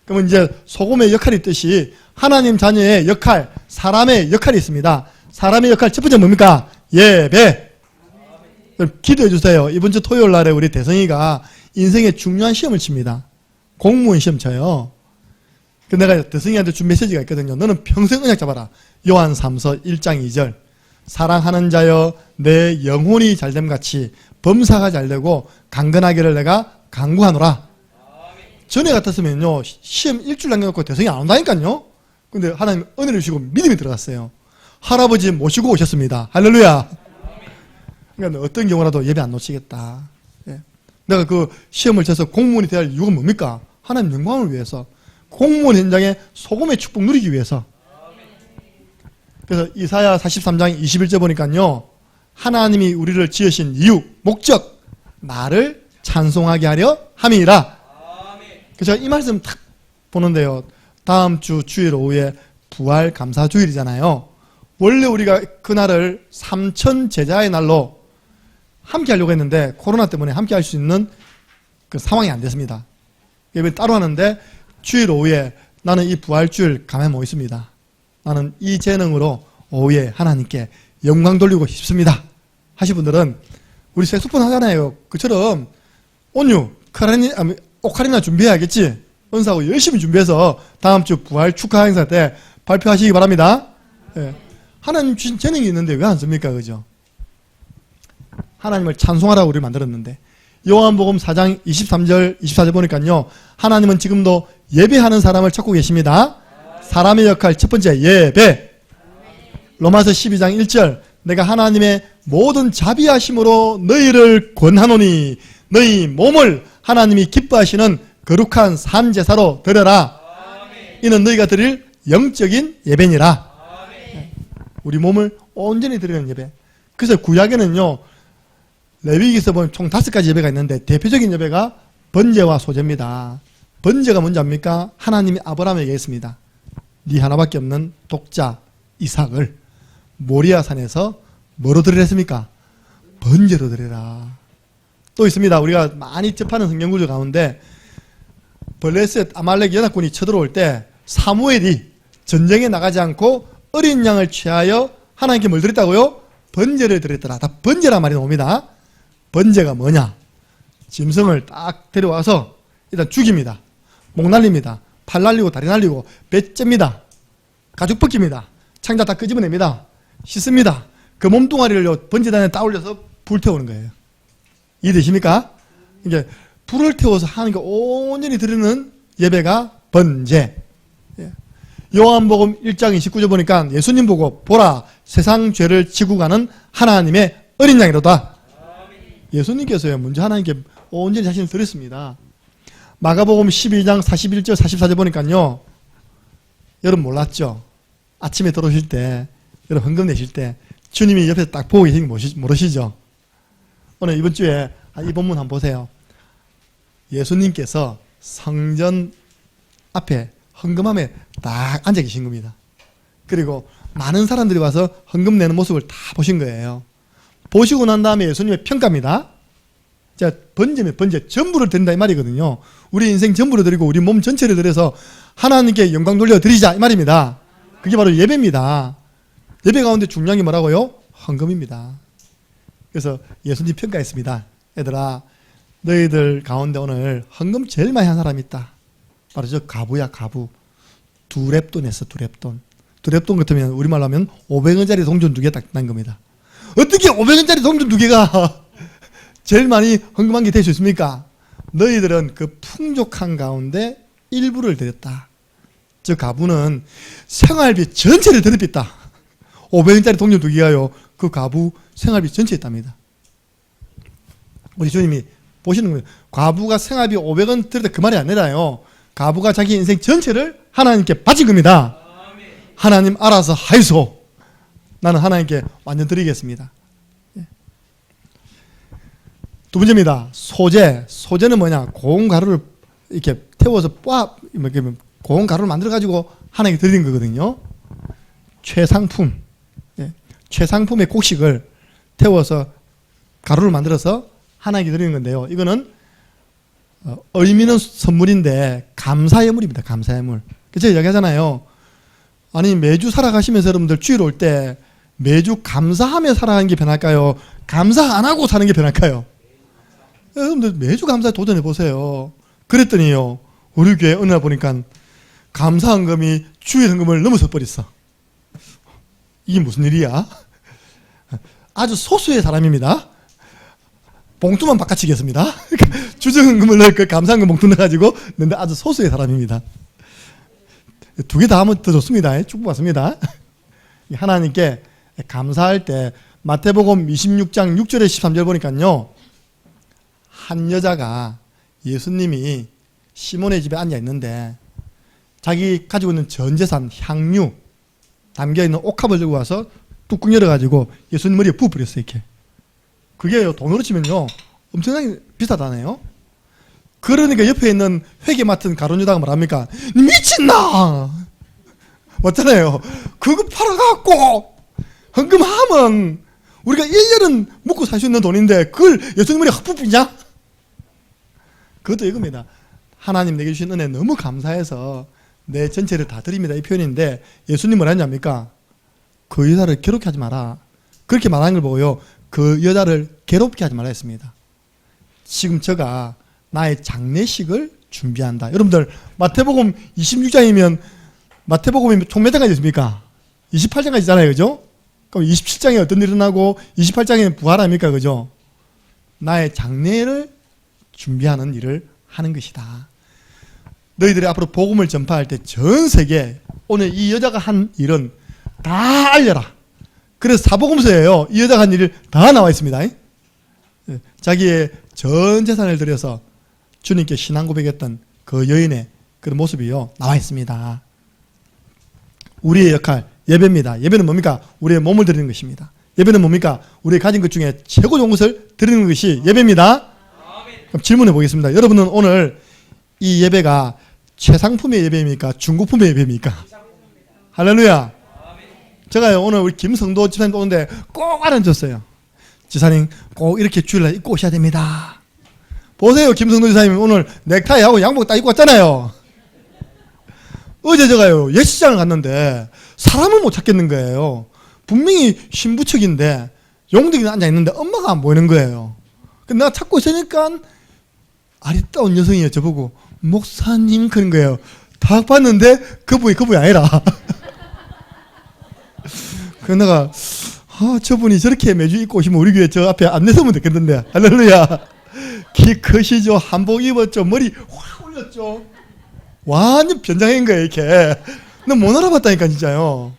그러면 이제 소금의 역할이 있듯이 하나님 자녀의 역할, 사람의 역할이 있습니다. 사람의 역할 첫 번째 뭡니까? 예배. 기도해 주세요. 이번 주 토요일 날에 우리 대성이가 인생의 중요한 시험을 칩니다. 공무원 시험 쳐요. 내가 대승이한테 준 메시지가 있거든요. 너는 평생 언약 잡아라. 요한 3서 1장 2절. 사랑하는 자여 내 영혼이 잘됨같이 범사가 잘되고 강건하기를 내가 간구하노라. 전에 같았으면요 시험 일주일 남겨놓고 대성이 안 온다니까요. 근데 하나님 은혜를 주시고 믿음이 들어갔어요. 할아버지 모시고 오셨습니다. 할렐루야. 그러니까 어떤 경우라도 예배 안 놓치겠다. 예. 내가 그 시험을 쳐서 공무원이 될 이유가 뭡니까? 하나님 영광을 위해서, 공무원 현장에 소금의 축복 누리기 위해서. 그래서 이사야 43장 21절 보니까요, 하나님이 우리를 지으신 이유, 목적, 나를 찬송하게 하려 함이라. 그래서 이 말씀 탁 보는데요, 다음 주 주일 오후에 부활 감사 주일이잖아요. 원래 우리가 그날을 삼천 제자의 날로 함께 하려고 했는데 코로나 때문에 함께 할 수 있는 그 상황이 안 됐습니다. 예배 따로 하는데 주일 오후에 나는 이 부활 주일 감회 모 있습니다. 나는 이 재능으로 오후에 하나님께 영광 돌리고 싶습니다 하신 분들은 우리 색소폰 하잖아요. 그처럼 온유, 오카리나 준비해야겠지. 은사하고 열심히 준비해서 다음 주 부활 축하 행사 때 발표하시기 바랍니다. 예. 하나님 주신 재능이 있는데 왜 안 씁니까? 그죠? 하나님을 찬송하라고 우리 만들었는데. 요한복음 4장 23절 24절 보니까요, 하나님은 지금도 예배하는 사람을 찾고 계십니다. 사람의 역할 첫 번째 예배. 로마서 12장 1절 내가 하나님의 모든 자비하심으로 너희를 권하노니 너희 몸을 하나님이 기뻐하시는 거룩한 산제사로 드려라. 이는 너희가 드릴 영적인 예배니라. 우리 몸을 온전히 드리는 예배. 그래서 구약에는요, 레위기에서 보면 총 5가지 예배가 있는데 대표적인 예배가 번제와 소제입니다. 번제가 뭔지 압니까? 하나님이 아브라함에게 했습니다. 네 하나밖에 없는 독자 이삭을 모리아 산에서 뭐로 드리라 했습니까? 번제로 드리라. 또 있습니다. 우리가 많이 접하는 성경 구조 가운데 블레셋 아말렉 연합군이 쳐들어올 때 사무엘이 전쟁에 나가지 않고 어린 양을 취하여 하나님께 뭘 드렸다고요? 번제를 드렸더라. 다 번제란 말이 나옵니다. 번제가 뭐냐? 짐승을 딱 데려와서 일단 죽입니다. 목 날립니다. 팔 날리고 다리 날리고 배 잽니다. 가죽 벗깁니다. 창자 다 끄집어냅니다. 씻습니다. 그 몸뚱아리를 번제단에 따올려서 불태우는 거예요. 이해되십니까? 이게 불을 태워서 하나님께 온전히 드리는 예배가 번제. 요한복음 1장 29절 보니까 예수님 보고 보라 세상 죄를 지고 가는 하나님의 어린 양이로다. 예수님께서요 먼저 하나님께 온전히 자신을 드렸습니다. 마가복음 12장 41절 44절 보니까요, 여러분 몰랐죠? 아침에 들어오실 때 여러분 헌금 내실 때 주님이 옆에서 딱 보고 계신 거 모르시죠? 오늘 이번 주에 이 본문 한번 보세요. 예수님께서 성전 앞에 헌금함에 딱 앉아 계신 겁니다. 그리고 많은 사람들이 와서 헌금 내는 모습을 다 보신 거예요. 보시고 난 다음에 예수님의 평가입니다. 자, 번제면 번제 전부를 드린다 이 말이거든요. 우리 인생 전부를 드리고 우리 몸 전체를 드려서 하나님께 영광 돌려드리자 이 말입니다. 그게 바로 예배입니다. 예배 가운데 중요한 게 뭐라고요? 헌금입니다. 그래서 예수님 평가했습니다. 얘들아, 너희들 가운데 오늘 헌금 제일 많이 한 사람이 있다. 바로 저 가부야, 가부. 두랩돈 했어, 두랩돈. 두랩돈 같으면 우리말로 하면 500원짜리 동전 2개 딱 난 겁니다. 어떻게 500원짜리 동전 2개가 제일 많이 헌금한 게 될 수 있습니까? 너희들은 그 풍족한 가운데 일부를 드렸다. 저 가부는 생활비 전체를 드렸다. 500원짜리 동전 2개가요, 그 가부 생활비 전체에 있답니다. 우리 주님이 보시는 거예요. 과부가 생활비 500원 드릴 때 그 말이 아니라요, 과부가 자기 인생 전체를 하나님께 바친 겁니다. 하나님 알아서 하이소. 나는 하나님께 완전 드리겠습니다. 두 번째입니다. 소재. 소재는 뭐냐? 고운 가루를 이렇게 태워서 고운 가루를 만들어가지고 하나님께 드리는 거거든요. 최상품. 최상품의 곡식을 태워서 가루를 만들어서 하나님께 드리는 건데요. 이거는 의미 있는 선물인데 감사예물입니다. 감사예물. 제가 이야기하잖아요. 아니 매주 살아가시면서 여러분들 주일 올 때 매주 감사하며 살아가는 게 변할까요? 감사 안 하고 사는 게 변할까요? 여러분들 매주 감사에 도전해 보세요. 그랬더니요, 우리 교회 어느 날 보니까 감사헌금이 주일헌금을 넘어서 버렸어. 이게 무슨 일이야? 아주 소수의 사람입니다. 봉투만 바꿔치겠습니다. 주정헌금을 넣을 걸 감사헌금 봉투 넣어가지고 넣는데 아주 소수의 사람입니다. 두 개 다 하면 더 좋습니다. 축복받습니다. 하나님께 감사할 때 마태복음 26장 6절에 13절 보니까요, 한 여자가 예수님이 시몬의 집에 앉아 있는데 자기 가지고 있는 전 재산 향유 담겨있는 옥합을 들고 와서 뚜껑 열어가지고 예수님 머리에 부어버렸어요. 이렇게. 그게 돈으로 치면요 엄청나게 비싸다네요. 그러니까 옆에 있는 회계 맡은 가룟 유다가 뭐랍니까? 미친나! 맞잖아요. 그거 팔아갖고 헌금하면 우리가 1년은 먹고 살 수 있는 돈인데 그걸 예수님 머리에 확 부비냐? 그것도 이겁니다. 하나님 내게 주신 은혜 너무 감사해서 내 전체를 다 드립니다. 이 표현인데 예수님 뭐라 했냐니까? 그 여자를 괴롭게 하지 마라. 그렇게 말하는 걸 보고요, 그 여자를 괴롭게 하지 말라 했습니다. 지금 제가 나의 장례식을 준비한다. 여러분들 마태복음 26장이면 마태복음이 총 몇 장까지 있습니까? 28장까지 있잖아요. 그죠? 그럼 27장에 어떤 일이 일어나고 28장에는 부활합니까? 그죠? 나의 장례를 준비하는 일을 하는 것이다. 너희들이 앞으로 복음을 전파할 때 전 세계 오늘 이 여자가 한 일은 다 알려라. 그래서 사복음서예요. 이 여자가 한 일이 다 나와 있습니다. 자기의 전 재산을 들여서 주님께 신앙 고백했던 그 여인의 그런 모습이요 나와 있습니다. 우리의 역할 예배입니다. 예배는 뭡니까? 우리의 몸을 드리는 것입니다. 예배는 뭡니까? 우리 가진 것 중에 최고 좋은 것을 드리는 것이 예배입니다. 그럼 질문해 보겠습니다. 여러분은 오늘 이 예배가 최상품의 예배입니까? 중고품의 예배입니까? 할렐루야. 제가요 오늘 우리 김성도 지사님 오는데 꼭 알아줬어요. 지사님 꼭 이렇게 주일날 입고 오셔야 됩니다. 보세요, 김성도 지사님 오늘 넥타이하고 양복 딱 입고 왔잖아요. 어제 제가요 예식장을 갔는데 사람을 못 찾겠는 거예요. 분명히 신부측인데 용덕이 앉아있는데 엄마가 안 보이는 거예요. 내가 찾고 있으니까 아리따운 여성이에요. 저보고 목사님 그런 거예요. 딱 봤는데 그분이 아니라. 그래서 내가 저분이 저렇게 매주 입고 오시면 우리 교회 저 앞에 안내 서면 됐겠는데. 할렐루야. 키 크시죠. 한복 입었죠. 머리 확 올렸죠. 완전 변장인 거예요. 이렇게. 너 못 알아봤다니까 진짜요.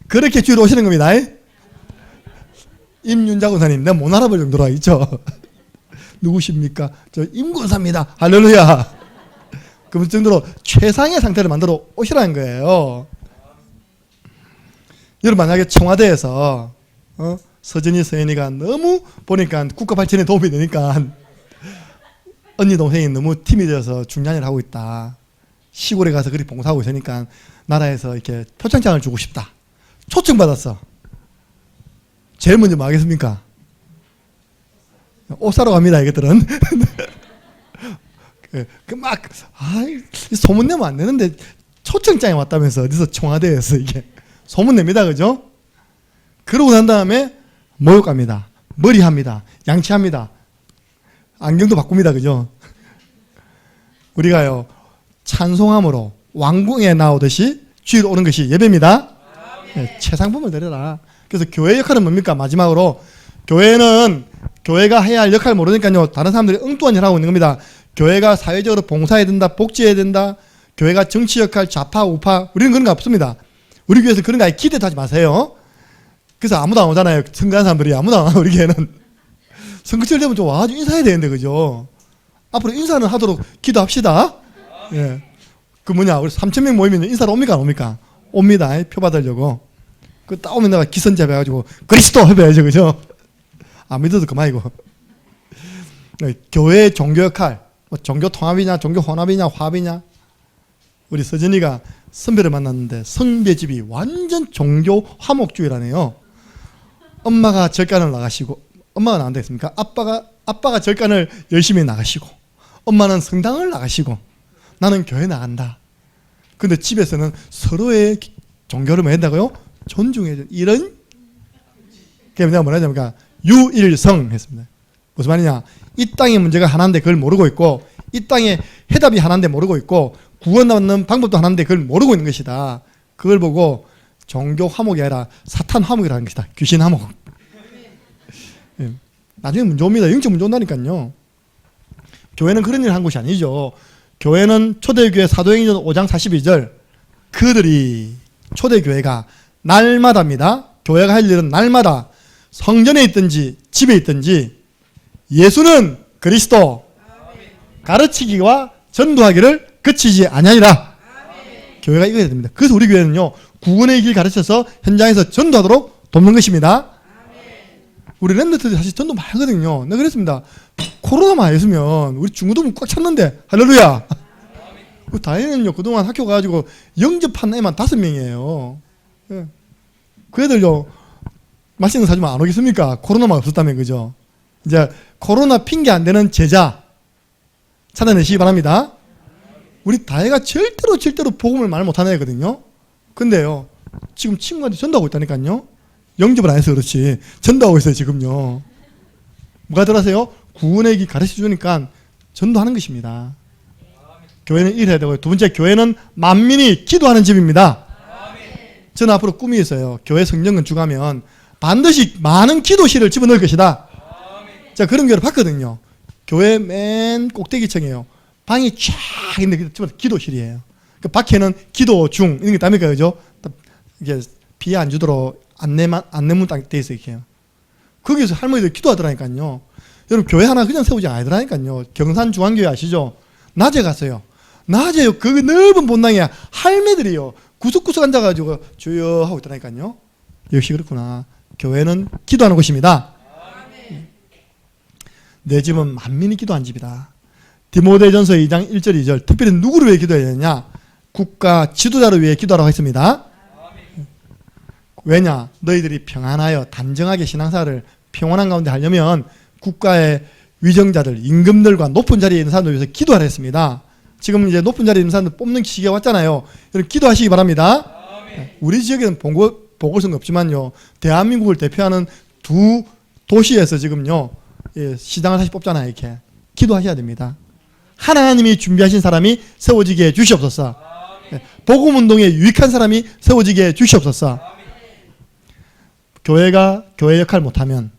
그렇게 주로 오시는 겁니다. 임윤자 군사님 내가 못 알아볼 정도로 있죠. 누구십니까? 저 임군사입니다. 할렐루야. 그 정도로 최상의 상태를 만들어 오시라는 거예요. 여러분 만약에 청와대에서 서진이 서연이가 너무 보니까 국가 발전에 도움이 되니까 언니 동생이 너무 팀이 되어서 중요한 일을 하고 있다. 시골에 가서 그리 봉사하고 있으니까 나라에서 이렇게 표창장을 주고 싶다. 초청받았어. 제일 먼저 뭐 하겠습니까? 옷 사러 갑니다, 이것들은. 소문내면 안 되는데 초청장이 왔다면서 어디서 청와대에서 이게 소문냅니다, 그죠? 그러고 난 다음에 목욕 갑니다. 머리 합니다. 양치합니다. 안경도 바꿉니다, 그죠? 우리가요 찬송함으로 왕궁에 나오듯이 주일 오는 것이 예배입니다. 네, 최상품을 드려라. 그래서 교회 역할은 뭡니까? 마지막으로 교회가 해야 할 역할 모르니까요 다른 사람들이 엉뚱한 일을 하고 있는 겁니다. 교회가 사회적으로 봉사해야 된다, 복지해야 된다, 교회가 정치 역할, 좌파, 우파, 우리는 그런 거 없습니다. 우리 교회에서 그런 거 기대도 하지 마세요. 그래서 아무도 안 오잖아요. 선거한 사람들이 아무도 안 와. 우리 교회는 선거철 되면 좀 와가지고 인사해야 되는데, 그죠? 앞으로 인사는 하도록 기도합시다. 예. 그 우리 3,000명 모이면 인사를 옵니까 안 옵니까? 옵니다. 표 받으려고. 그 딱 오면 내가 기선제압 해가지고 그리스도 해봐야죠, 그죠? 안 믿어도 그만이고. 교회의 종교 역할, 종교 통합이냐, 종교 혼합이냐, 화합이냐. 우리 서진이가 선배를 만났는데 선배집이 완전 종교 화목주의라네요. 엄마가 절간을 나가시고, 엄마가 나간다 했습니까? 아빠가 절간을 열심히 나가시고, 엄마는 성당을 나가시고, 나는 교회 나간다. 근데 집에서는 서로의 종교를 뭐 한다고요? 존중해줘. 이런? 그게 내가 뭐라 하냐면 유일성 했습니다. 무슨 말이냐? 이 땅의 문제가 하나인데 그걸 모르고 있고, 이 땅에 해답이 하나인데 모르고 있고, 구원받는 방법도 하나인데 그걸 모르고 있는 것이다. 그걸 보고 종교 화목이 아니라 사탄 화목이라는 것이다. 귀신 화목. 예. 나중에 문제 옵니다. 영적 문제 온다니까요. 교회는 그런 일을 한 것이 아니죠. 교회는 초대교회 사도행전 5장 42절 그들이 초대교회가 날마다입니다. 교회가 할 일은 날마다 성전에 있든지 집에 있든지 예수는 그리스도 가르치기와 전도하기를 그치지 아니하리라. 교회가 이거야 됩니다. 그래서 우리 교회는요 구원의 길 가르쳐서 현장에서 전도하도록 돕는 것입니다. 우리 랩런트들이 사실 전도 많이 하거든요. 내가 그랬습니다. 코로나만 아니었으면 우리 중고등부 꽉 찼는데 할렐루야. 그 다행히는요 그동안 학교 가가지고 영접한 애만 5명이에요. 예. 그 애들요 맛있는 거 사주면 안 오겠습니까? 코로나만 없었다면. 그죠? 이제 코로나 핑계 안 되는 제자 찾아내시기 바랍니다. 우리 다혜가 절대로 복음을 말 못하는 애거든요. 근데요 지금 친구한테 전도하고 있다니까요. 영접을 안 해서 그렇지 전도하고 있어요 지금요. 뭐가 들어가세요? 구원의 길 가르쳐 주니까 전도하는 것입니다. 교회는 일해야 되고요. 두 번째, 교회는 만민이 기도하는 집입니다. 저는 앞으로 꿈이 있어요. 교회 성령 건축하면 반드시 많은 기도실을 집어넣을 것이다. 제가 그런 교회를 봤거든요. 교회 맨 꼭대기층이에요. 방이 쫙 있는데 기도실이에요. 그 밖에는 기도 중 이런 게 있답니까? 그죠? 이게 피해 안 주도록 안내문 딱 돼 있어요. 이렇게. 거기서 할머니들 기도하더라니까요. 여러분 교회 하나 그냥 세우지 않더라니까요. 경산중앙교회 아시죠? 낮에 갔어요. 낮에요. 그 넓은 본당에 할매들이요. 구석구석 앉아가지고 주여 하고 있더라니까요. 역시 그렇구나. 교회는 기도하는 곳입니다. 내 집은 만민이 기도한 집이다. 디모데전서 2장 1절 2절 특별히 누구를 위해 기도해야 되냐? 국가 지도자를 위해 기도하라고 했습니다. 왜냐? 너희들이 평안하여 단정하게 신앙생활을 평온한 가운데 하려면 국가의 위정자들, 임금들과 높은 자리에 있는 사람들 위해서 기도하라 했습니다. 지금 이제 높은 자리에 있는 사람들 뽑는 시기가 왔잖아요. 여러분 기도하시기 바랍니다. 우리 지역에는 보궐선거 없지만요. 대한민국을 대표하는 두 도시에서 지금요. 시장을 다시 뽑잖아요. 이렇게. 기도하셔야 됩니다. 하나님이 준비하신 사람이 세워지게 해 주시옵소서. 복음운동에 유익한 사람이 세워지게 해 주시옵소서. 교회가 교회 역할 못하면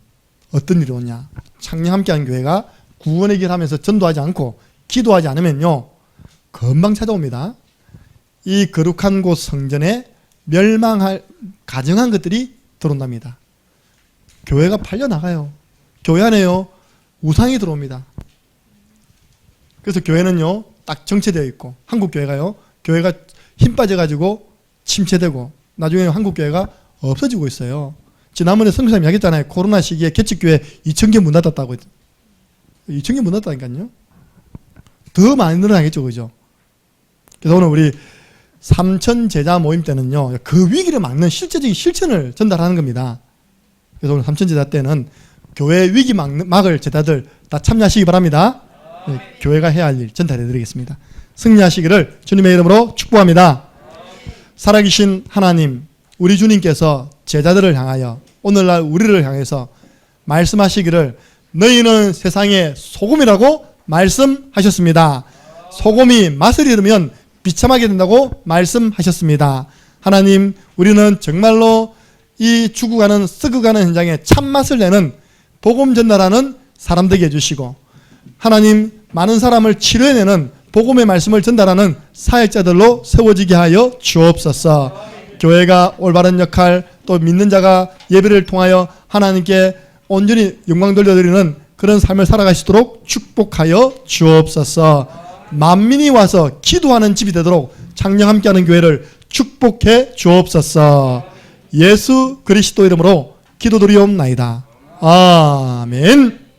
어떤 일이 오냐. 창녕 함께하는 교회가 구원의 길 하면서 전도하지 않고 기도하지 않으면요. 금방 찾아옵니다. 이 거룩한 곳 성전에 멸망할 가증한 것들이 들어온답니다. 교회가 팔려나가요. 교회 안에요. 우상이 들어옵니다. 그래서 교회는요. 딱 정체되어 있고 한국 교회가요. 교회가 힘 빠져가지고 침체되고 나중에 한국 교회가 없어지고 있어요. 지난번에 선교사님이 이야기했잖아요. 코로나 시기에 개척교회 2,000개 문 닫았다고. 2,000개 문 닫았다니까요. 더 많이 늘어나겠죠. 그죠? 그래서 오늘 우리 삼천 제자 모임 때는요. 그 위기를 막는 실제적인 실천을 전달하는 겁니다. 그래서 오늘 삼천 제자 때는 교회 위기 막을 제자들 다 참여하시기 바랍니다. 네, 교회가 해야 할 일 전달해 드리겠습니다. 승리하시기를 주님의 이름으로 축복합니다. 살아계신 하나님, 우리 주님께서 제자들을 향하여 오늘날 우리를 향해서 말씀하시기를 너희는 세상의 소금이라고 말씀하셨습니다. 소금이 맛을 잃으면 비참하게 된다고 말씀하셨습니다. 하나님, 우리는 정말로 이 죽어가는 썩어가는 현장에 참맛을 내는 복음 전달하는 사람 되게 해주시고 하나님 많은 사람을 치료해내는 복음의 말씀을 전달하는 사역자들로 세워지게 하여 주옵소서. 교회가 올바른 역할 또 믿는 자가 예배를 통하여 하나님께 온전히 영광 돌려드리는 그런 삶을 살아가시도록 축복하여 주옵소서. 만민이 와서 기도하는 집이 되도록 창녕 함께하는 교회를 축복해 주옵소서. 예수 그리스도 이름으로 기도드리옵나이다. 아멘.